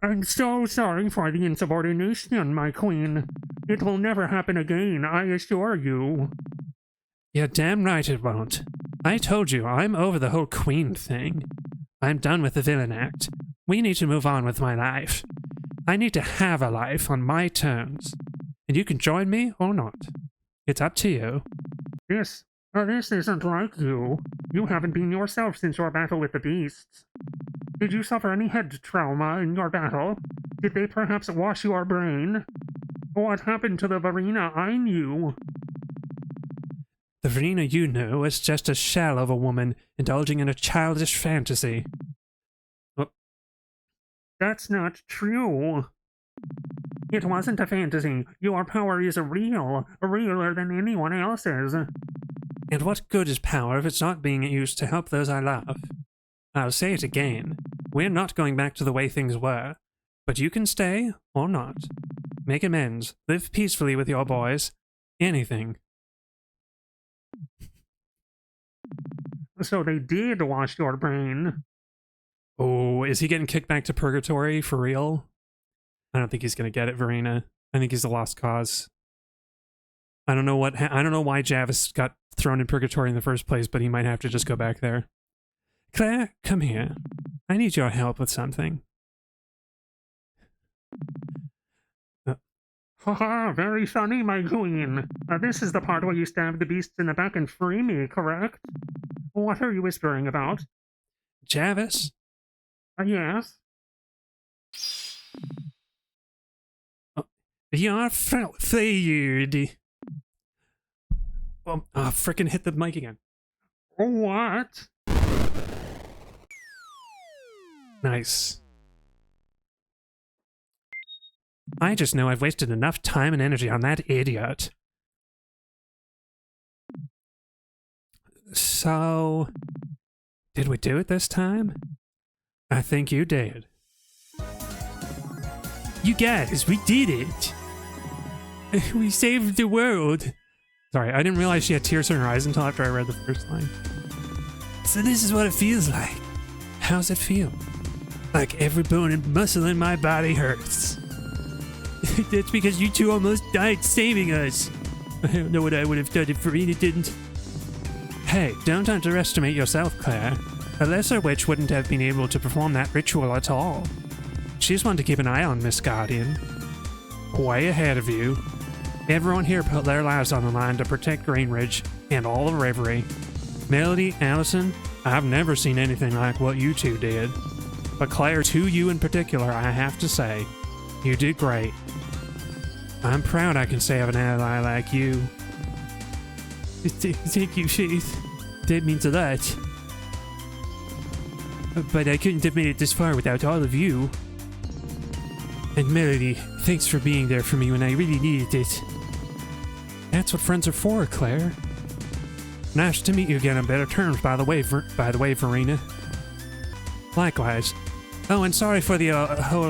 I'm so sorry for the insubordination, my queen. It will never happen again, I assure you. You're damn right it won't. I told you, I'm over the whole queen thing. I'm done with the villain act. We need to move on with my life. I need to have a life on my terms. And you can join me or not. It's up to you. This isn't like you. You haven't been yourself since your battle with the beasts. Did you suffer any head trauma in your battle? Did they perhaps wash your brain? What happened to the Verena I knew? The Verena you knew was just a shell of a woman indulging in a childish fantasy. Oh. That's not true. It wasn't a fantasy. Your power is real, realer than anyone else's. And what good is power if it's not being used to help those I love? I'll say it again. We're not going back to the way things were. But you can stay, or not. Make amends. Live peacefully with your boys. Anything. So they did wash your brain. Oh, is he getting kicked back to purgatory for real? I don't think he's gonna get it, Verena. I think he's a lost cause. I don't know why Javis got thrown in purgatory in the first place, but he might have to just go back there. Claire, come here. I need your help with something. Haha, very funny, my queen. This is the part where you stab the beasts in the back and free me, correct? What are you whispering about? Javis? Yes? You're fired. Oh, frickin' hit the mic again. What? Nice. I just know I've wasted enough time and energy on that idiot. So, did we do it this time? I think you did. You guys, we did it! We saved the world! Sorry, I didn't realize she had tears in her eyes until after I read the first line. So this is what it feels like. How's it feel? Like every bone and muscle in my body hurts. That's because you two almost died saving us. I don't know what I would have done if Verena didn't. Hey, don't underestimate yourself, Claire. A lesser witch wouldn't have been able to perform that ritual at all. She's one to keep an eye on, Miss Guardian. Way ahead of you. Everyone here put their lives on the line to protect Greenridge and all of Reverie. Melody, Allison, I've never seen anything like what you two did. But Claire, to you in particular, I have to say, you did great. I'm proud I can say I have an ally like you. Thank you, Faith. That means a lot. But I couldn't have made it this far without all of you. And Melody, thanks for being there for me when I really needed it. That's what friends are for, Claire. Nice to meet you again on better terms, by the way, Verena. Likewise. Oh, and sorry for the whole,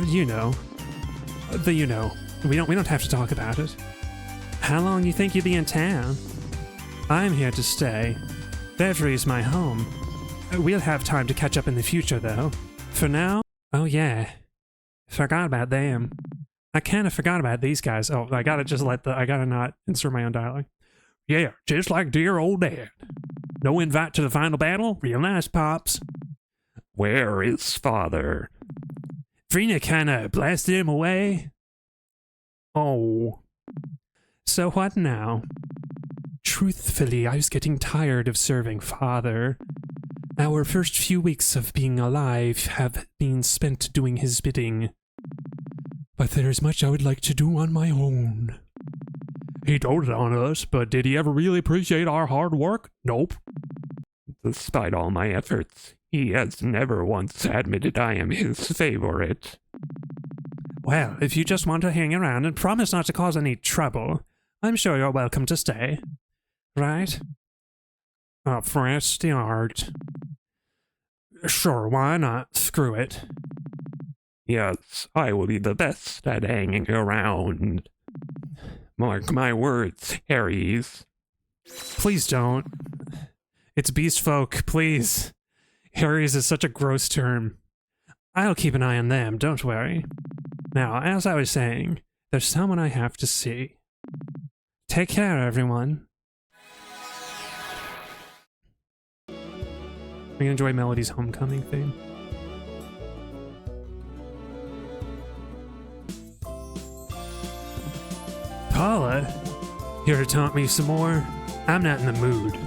you know. We don't have to talk about it. How long you think you'll be in town? I'm here to stay. Beverly is my home. We'll have time to catch up in the future, though. For now, oh yeah. Forgot about them. I kind of forgot about these guys. Oh, I gotta not insert my own dialogue. Yeah, just like dear old dad. No invite to the final battle? Real nice, Pops. Where is father? Verena kinda blasted him away. Oh. So what now? Truthfully, I was getting tired of serving father. Our first few weeks of being alive have been spent doing his bidding. But there's much I would like to do on my own. He doted on us, but did he ever really appreciate our hard work? Nope. Despite all my efforts, he has never once admitted I am his favorite. Well, if you just want to hang around and promise not to cause any trouble, I'm sure you're welcome to stay. Right? A fresh start. Sure, why not? Screw it. Yes, I will be the best at hanging around. Mark my words, Harry's. Please don't. It's beast folk, please. Harry's is such a gross term. I'll keep an eye on them, don't worry. Now, as I was saying, there's someone I have to see. Take care, everyone. We enjoy Melody's homecoming theme. Paula, here to taunt me some more? I'm not in the mood.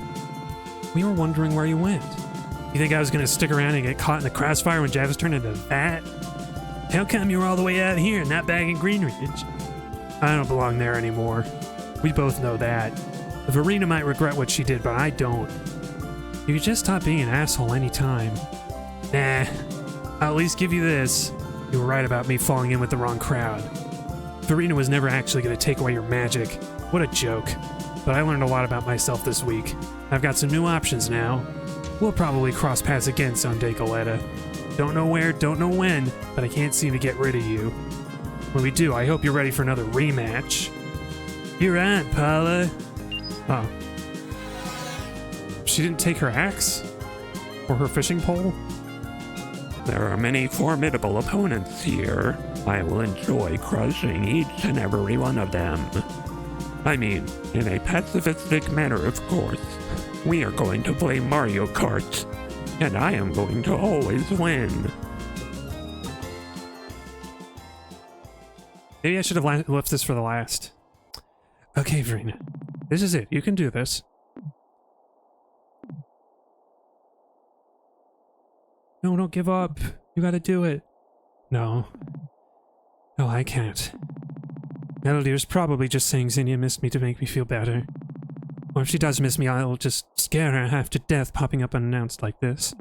We were wondering where you went. You think I was gonna stick around and get caught in the crossfire when Javis turned into that? How come you were all the way out here and not back in Greenridge? I don't belong there anymore. We both know that. Verena might regret what she did, but I don't. You could just stop being an asshole anytime. Nah, I'll at least give you this. You were right about me falling in with the wrong crowd. Verena was never actually going to take away your magic. What a joke. But I learned a lot about myself this week. I've got some new options now. We'll probably cross paths again someday, Coletta. Don't know where, don't know when, but I can't seem to get rid of you. When we do, I hope you're ready for another rematch. You're on, Paula. Oh. She didn't take her axe? Or her fishing pole? There are many formidable opponents here. I will enjoy crushing each and every one of them. I mean, in a pacifistic manner, of course. We are going to play Mario Kart, and I am going to always win. Maybe I should have left this for the last. Okay, Verena. This is it. You can do this. No, don't give up. You gotta do it. No. No, I can't. Melody was probably just saying Zinnia missed me to make me feel better. Or if she does miss me, I'll just scare her half to death popping up unannounced like this.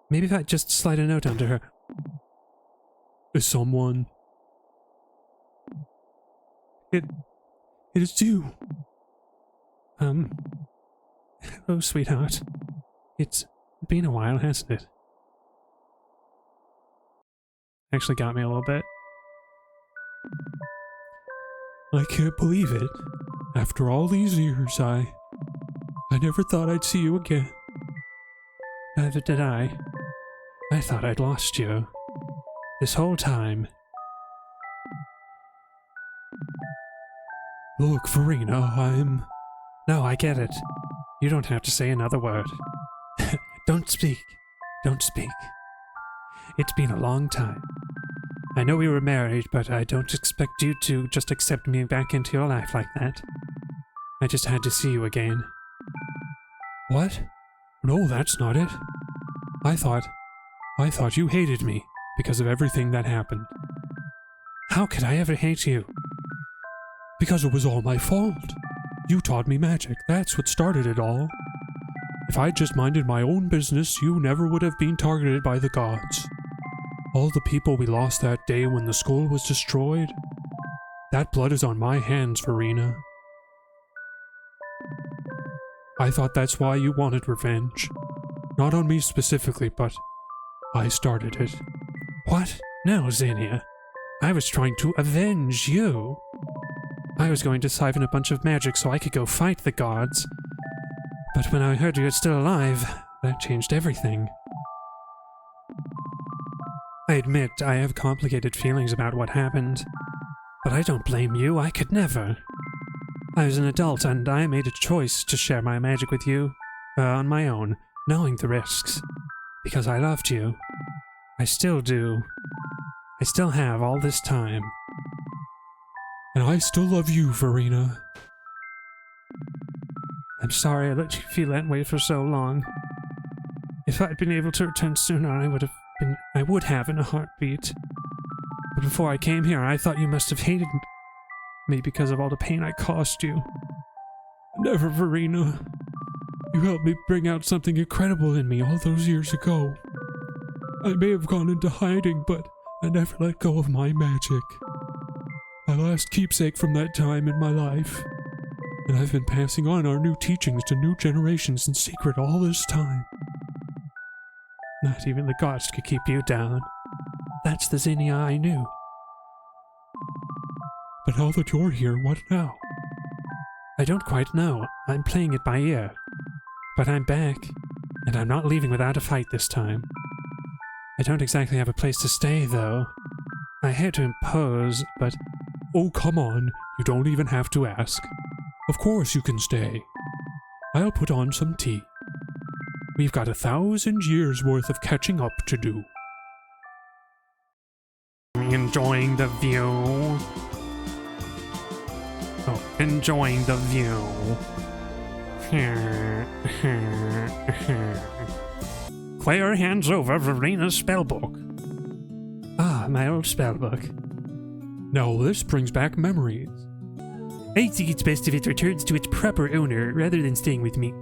Maybe if I just slide a note onto her. Is someone? It is you. Hello, sweetheart. It's been a while, hasn't it? Actually got me a little bit. I can't believe it. After all these years, I never thought I'd see you again. Neither did I. I thought I'd lost you. This whole time. Look, Verena, No, I get it. You don't have to say another word. Don't speak. Don't speak. It's been a long time. I know we were married, but I don't expect you to just accept me back into your life like that. I just had to see you again. What? No, that's not it. I thought you hated me because of everything that happened. How could I ever hate you? Because it was all my fault. You taught me magic. That's what started it all. If I'd just minded my own business, you never would have been targeted by the gods. All the people we lost that day when the school was destroyed, that blood is on my hands, Verena. I thought that's why you wanted revenge. Not on me specifically, but I started it. What? No, Xenia. I was trying to avenge you. I was going to siphon a bunch of magic so I could go fight the gods. But when I heard you were still alive, that changed everything. I admit I have complicated feelings about what happened, but I don't blame you. I could never. I was an adult and I made a choice to share my magic with you, on my own, knowing the risks. Because I loved you. I still do. I still have all this time. And I still love you, Verena. I'm sorry I let you feel that way for so long. If I'd been able to return sooner, I would have in a heartbeat. But before I came here, I thought you must have hated me because of all the pain I caused you. Never, Verena. You helped me bring out something incredible in me all those years ago. I may have gone into hiding, but I never let go of my magic. My last keepsake from that time in my life. And I've been passing on our new teachings to new generations in secret all this time. Not even the gods could keep you down. That's the Xenia I knew. But now that you're here, what now? I don't quite know. I'm playing it by ear. But I'm back, and I'm not leaving without a fight this time. I don't exactly have a place to stay, though. I hate to impose, but... Oh, come on. You don't even have to ask. Of course you can stay. I'll put on some tea. We've got 1,000 years worth of catching up to do. Enjoying the view. Oh, enjoying the view. Claire hands over Verena's spellbook. Ah, my old spellbook. Now this brings back memories. I think it's best if it returns to its proper owner rather than staying with me.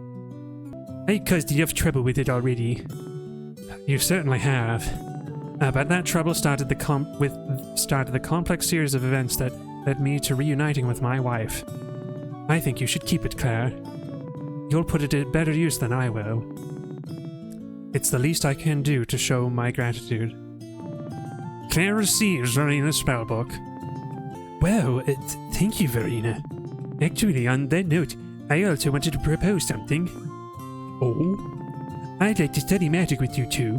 I caused enough trouble with it already. You certainly have. But that trouble started the complex series of events that led me to reuniting with my wife. I think you should keep it, Claire. You'll put it to better use than I will. It's the least I can do to show my gratitude. Claire receives Verena's spellbook. Well, thank you, Verena. Actually, on that note, I also wanted to propose something. Oh? I'd like to study magic with you two.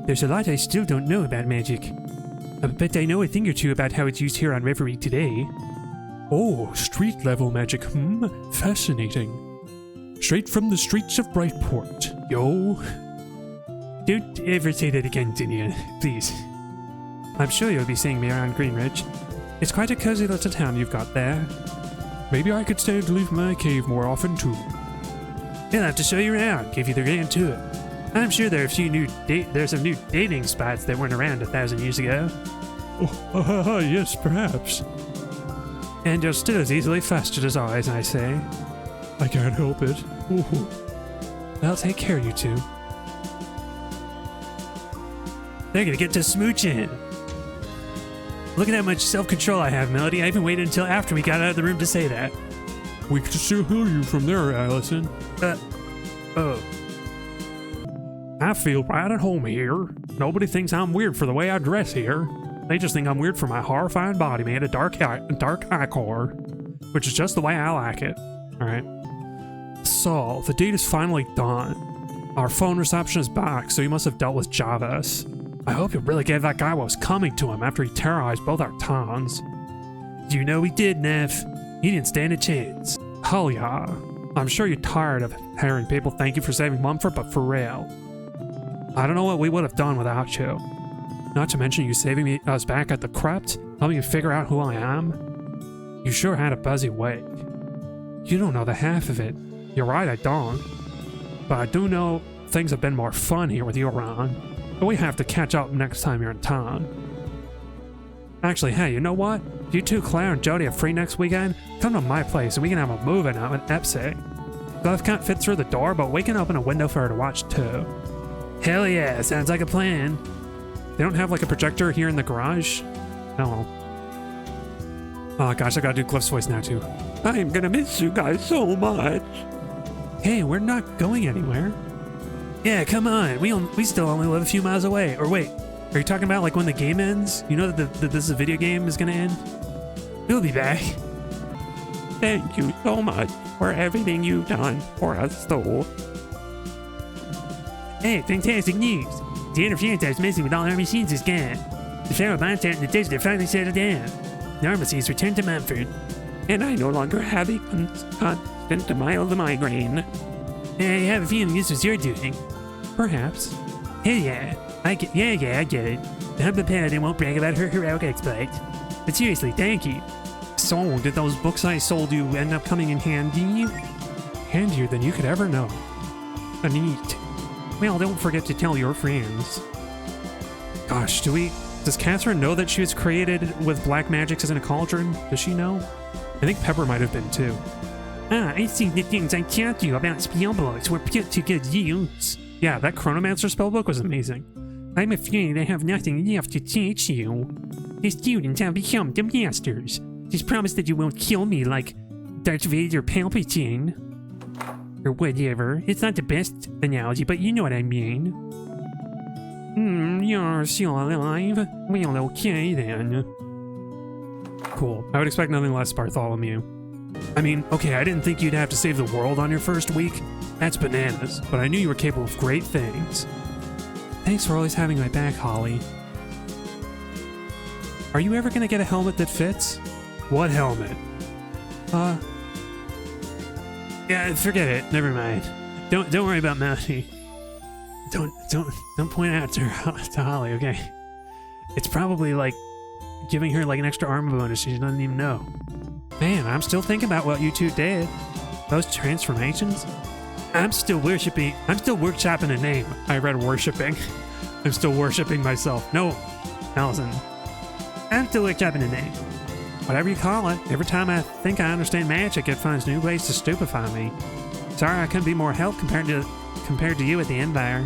There's a lot I still don't know about magic. But I know a thing or two about how it's used here on Reverie today. Oh, street-level magic, Fascinating. Straight from the streets of Brightport, yo. Don't ever say that again, Xenia, please. I'm sure you'll be seeing me around Greenridge. It's quite a cozy little town you've got there. Maybe I could stay to leave my cave more often, too. He'll have to show you around, give you the grand tour. I'm sure there are there's some new dating spots that weren't around 1,000 years ago. Oh, yes, perhaps. And you're still as easily flustered as always, I say. I can't help it. Ooh. Well, take care, you two. They're gonna get to smooching. Look at how much self-control I have, Melody. I even waited until after we got out of the room to say that. We can still hear you from there, Allison. I feel right at home here. Nobody thinks I'm weird for the way I dress here. They just think I'm weird for my horrifying body made of dark ichor, which is just the way I like it. Alright. So, the deed is finally done. Our phone reception is back, so you must have dealt with Jarvis. I hope you really gave that guy what was coming to him after he terrorized both our towns. You know he did, Neff. He didn't stand a chance. Hell yeah. I'm sure you're tired of hearing people thank you for saving Mumford, but for real. I don't know what we would have done without you. Not to mention you saving us back at the crypt, helping me figure out who I am. You sure had a busy week. You don't know the half of it. You're right, I don't. But I do know things have been more fun here with you around. But we have to catch up next time you're in town. Actually, hey, you know what? If you two, Claire and Jody, are free next weekend, come to my place and we can have a movie night with Epsy. Beth can't fit through the door, but we can open a window for her to watch too. Hell yeah, sounds like a plan. They don't have like a projector here in the garage? No. Oh gosh, I gotta do Cliff's voice now too. I'm gonna miss you guys so much. Hey, we're not going anywhere. Yeah, come on. We still only live a few miles away. Or wait, are you talking about like when the game ends? You know that this is a video game is gonna end? We'll be back. Thank you so much for everything you've done for us, though. Hey, fantastic news! The interference messing with all our machines is gone. The feral bonds out in the desert finally settled down. Normalcy has returned to Mumford. And I no longer have a constant mild migraine. I have a feeling this was your doing. Perhaps. Hell yeah. I get it. The humble paladin won't brag about her heroic exploits. But seriously, thank you. So, did those books I sold you end up coming in handy? Handier than you could ever know. Neat. Well, don't forget to tell your friends. Gosh, does Catherine know that she was created with black magics as in a cauldron? Does she know? I think Pepper might have been too. I see the things I taught you about spellbooks were put to good use. Yeah, that Chronomancer spellbook was amazing. I'm afraid I have nothing left to teach you. The students have become the masters. Just promise that you won't kill me like Darth Vader Palpatine. Or whatever. It's not the best analogy, but you know what I mean. You're still alive? Well, okay then. Cool. I would expect nothing less, Bartholomew. I mean, okay, I didn't think you'd have to save the world on your first week. That's bananas, but I knew you were capable of great things. Thanks for always having my back, Holly. Are you ever gonna get a helmet that fits? What helmet? Yeah, forget it. Never mind. Don't worry about Mountie. Don't point out to Holly, okay? It's probably like giving her like an extra armor bonus she doesn't even know. Man, I'm still thinking about what you two did. Those transformations. I'm still workshopping a name. I read worshipping. I'm still worshipping myself. No, Allison. I'm still workshopping a name. Whatever you call it, every time I think I understand magic, it finds new ways to stupefy me. Sorry I couldn't be more help compared to you at the Empire.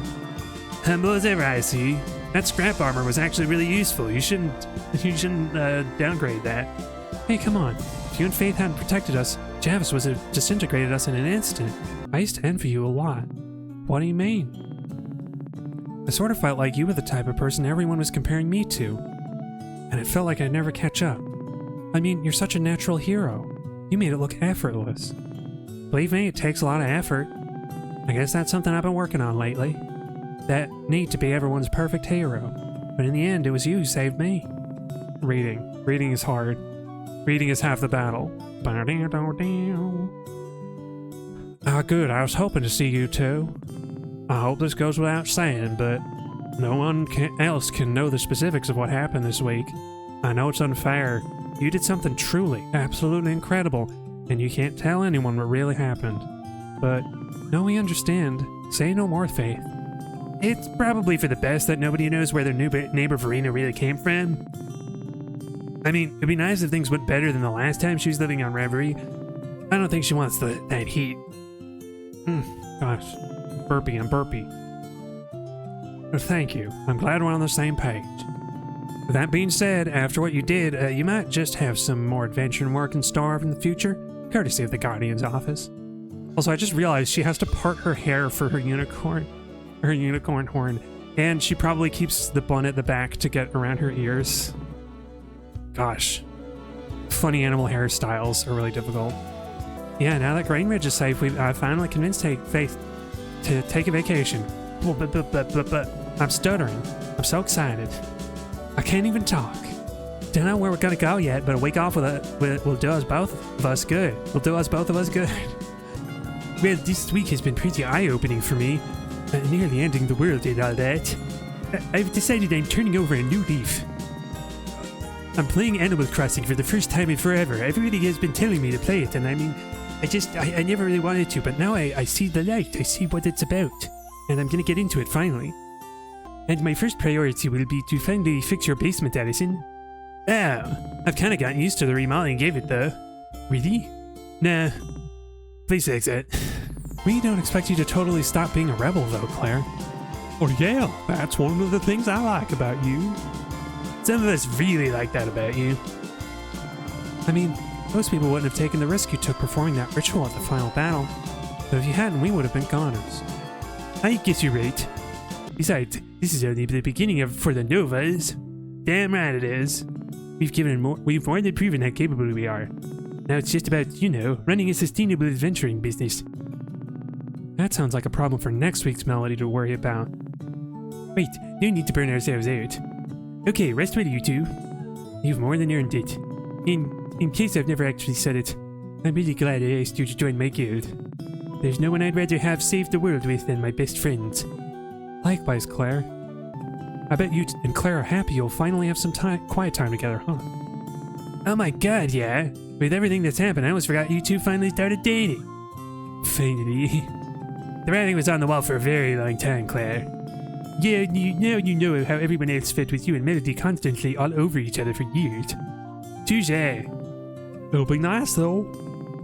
Humble as ever, I see. That scrap armor was actually really useful. You shouldn't downgrade that. Hey, come on. If you and Faith hadn't protected us, Jarvis would have disintegrated us in an instant. I used to envy you a lot. What do you mean? I sort of felt like you were the type of person everyone was comparing me to. And it felt like I'd never catch up. I mean, you're such a natural hero. You made it look effortless. Believe me, it takes a lot of effort. I guess that's something I've been working on lately. That need to be everyone's perfect hero. But in the end, it was you who saved me. Reading. Reading is hard. Reading is half the battle. Ah, good. I was hoping to see you too. I hope this goes without saying, but no one else can know the specifics of what happened this week. I know it's unfair. You did something truly, absolutely incredible, and you can't tell anyone what really happened. But, no, we understand. Say no more, Faith. It's probably for the best that nobody knows where their new neighbor Verena really came from. I mean, it'd be nice if things went better than the last time she was living on Reverie. I don't think she wants that heat. Gosh. Burpee and burpee. Well, thank you. I'm glad we're on the same page. With that being said, after what you did, you might just have some more adventure and work in store in the future, courtesy of the Guardian's office. Also, I just realized she has to part her hair for her unicorn horn. And she probably keeps the bun at the back to get around her ears. Gosh. Funny animal hairstyles are really difficult. Yeah, now that Grain Ridge is safe, we've finally convinced Faith to take a vacation. I'm stuttering. I'm so excited. I can't even talk. Don't know where we're gonna go yet, but a week off will do us both of us good. Will do us both of us good. Well, this week has been pretty eye-opening for me. Nearly ending the world and all that. I've decided I'm turning over a new leaf. I'm playing Animal Crossing for the first time in forever. Everybody has been telling me to play it, and I mean, I never really wanted to, but now I see the light. I see what it's about, and I'm gonna get into it finally. And my first priority will be to finally fix your basement, Addison. Oh, I've kind of gotten used to the remodeling gave it, though. Really? Nah. Please fix it. We don't expect you to totally stop being a rebel, though, Claire. Oh yeah, that's one of the things I like about you. Some of us really like that about you. I mean, most people wouldn't have taken the risk you took performing that ritual at the final battle. But if you hadn't, we would have been goners. I guess you're right. Besides, this is only the beginning for the Novas. Damn right it is. We've more than proven how capable we are. Now it's just about, running a sustainable adventuring business. That sounds like a problem for next week's melody to worry about. Wait, no need to burn ourselves out. Okay, rest well, you two. You've more than earned it. In case I've never actually said it, I'm really glad I asked you to join my guild. There's no one I'd rather have saved the world with than my best friends. Likewise, Claire. I bet you and Claire are happy you'll finally have some quiet time together, huh? Oh my god, yeah. With everything that's happened, I almost forgot you two finally started dating. Finally. The writing was on the wall for a very long time, Claire. Yeah, now you know how everyone else fit with you and Melody constantly all over each other for years. Touché. It'll be nice, though.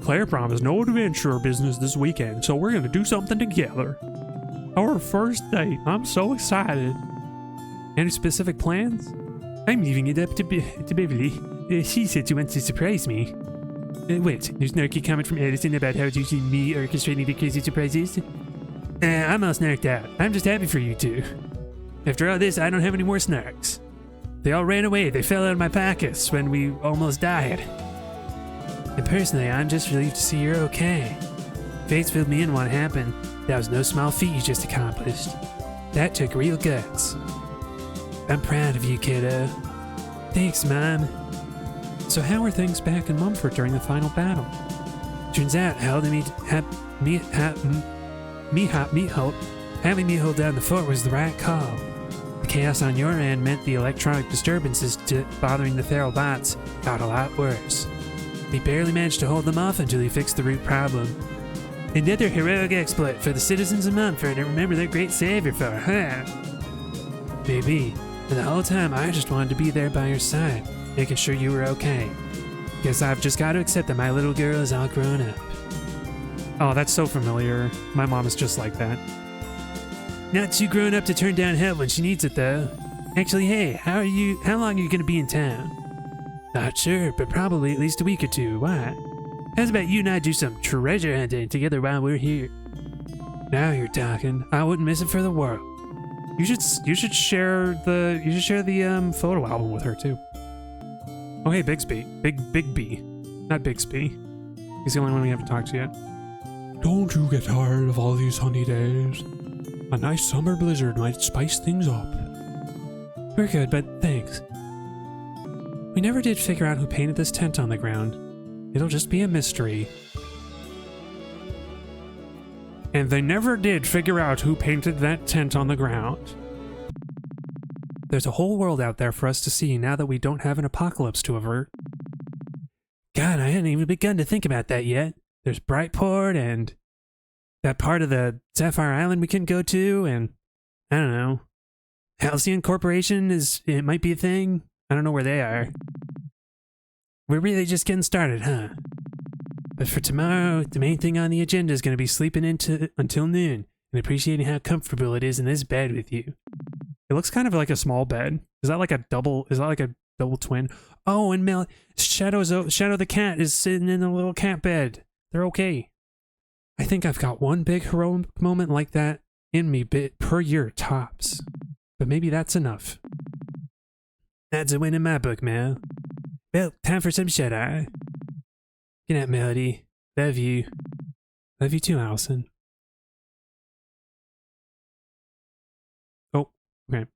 Claire promised no adventure business this weekend, so we're gonna do something together. Our first date. I'm so excited. Any specific plans? I'm leaving it up to Beverly. She said she wants to surprise me. Wait, there's no comment from Edison about how it's usually me orchestrating the crazy surprises? I'm all snarked out. I'm just happy for you two. After all this, I don't have any more snarks. They all ran away. They fell out of my pockets when we almost died. And personally, I'm just relieved to see you're okay. Fates filled me in what happened. That was no small feat you just accomplished. That took real guts. I'm proud of you, kiddo. Thanks, Mom. So how were things back in Mumford during the final battle? Turns out, having me hold down the fort was the right call. The chaos on your end meant the electronic disturbances bothering the feral bots got a lot worse. We barely managed to hold them off until he fixed the root problem. Another heroic exploit for the citizens of Mumford to remember their great savior for, huh? Maybe. And the whole time I just wanted to be there by your side, making sure you were okay. Guess I've just got to accept that my little girl is all grown up. Oh, that's so familiar. My mom is just like that. Not too grown up to turn down help when she needs it, though. Actually, hey, how long are you gonna be in town? Not sure, but probably at least a week or two. Why? How's about you and I do some treasure hunting together while we're here? Now you're talking. I wouldn't miss it for the world. You should share the photo album with her too. Oh hey, Bixby. Big B. Not Bixby. He's the only one we haven't talked to yet. Don't you get tired of all these sunny days? A nice summer blizzard might spice things up. We're good, but thanks. We never did figure out who painted this tent on the ground. It'll just be a mystery. And they never did figure out who painted that tent on the ground. There's a whole world out there for us to see now that we don't have an apocalypse to avert. God, I hadn't even begun to think about that yet. There's Brightport and that part of the Sapphire Island we can go to, and I don't know. Halcyon Corporation it might be a thing. I don't know where they are. We're really just getting started, huh? But for tomorrow, the main thing on the agenda is going to be sleeping until noon and appreciating how comfortable it is in this bed with you. It looks kind of like a small bed. Is that like a double twin? Oh, and Shadow the cat is sitting in a little cat bed. They're okay. I think I've got one big heroic moment like that in me bit per year tops. But maybe that's enough. That's a win in my book, man. Well, time for some shut-eye. Good night, Melody. Love you. Love you too, Allison. Oh, okay.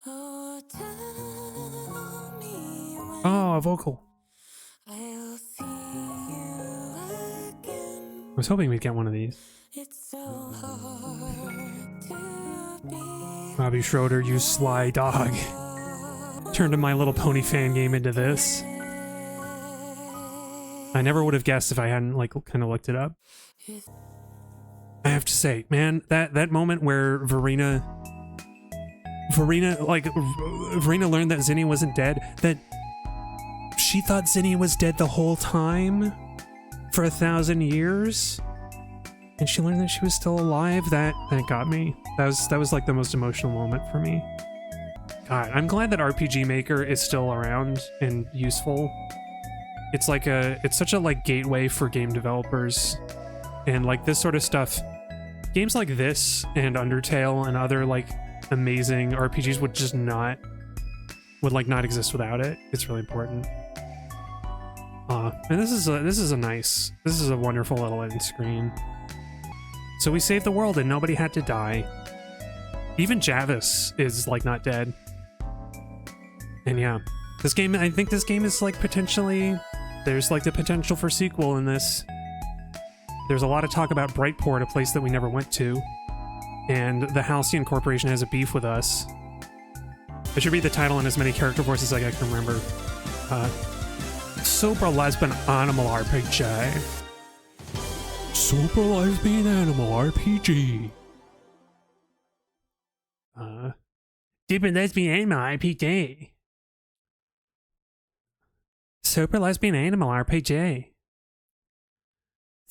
Oh, tell me when Oh, a vocal. I'll see you again. I was hoping we'd get one of these. It's so hard to be Bobby Schroeder, you sly dog. Turned a My Little Pony fan game into this. I never would have guessed if I hadn't, like, kind of looked it up. I have to say, man, that moment where Verena learned that Zinni wasn't dead, that she thought Zinni was dead the whole time for 1,000 years, and she learned that she was still alive. That got me. That was like the most emotional moment for me. God, I'm glad that RPG Maker is still around and useful. It's like it's such a like gateway for game developers, and like this sort of stuff. Games like this and Undertale and other like amazing RPGs would not exist without it. It's really important. And this is a wonderful little end screen. So we saved the world and nobody had to die. Even Javis is like not dead. And yeah, I think this game is like potentially, there's like the potential for sequel in this. There's a lot of talk about Brightport, a place that we never went to. And the Halcyon Corporation has a beef with us. I should read the title in as many character voices as I can remember. Super Lesbian Animal RPG. Super Lesbian Animal RPG. Super Lesbian Animal RPG. Super Lesbian Animal RPG.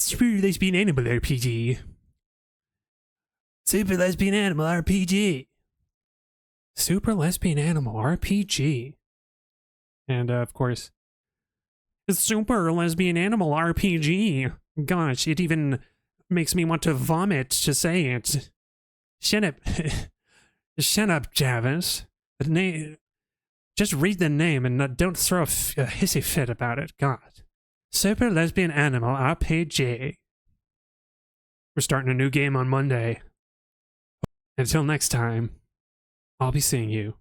Super Lesbian Animal RPG. Super Lesbian Animal RPG. Super Lesbian Animal RPG. And of course, Super Lesbian Animal RPG. Gosh, it even makes me want to vomit to say it. Shut up. Shut up, Javis. Just read the name and don't throw a hissy fit about it. God. Super Lesbian Animal RPG. We're starting a new game on Monday. Until next time, I'll be seeing you.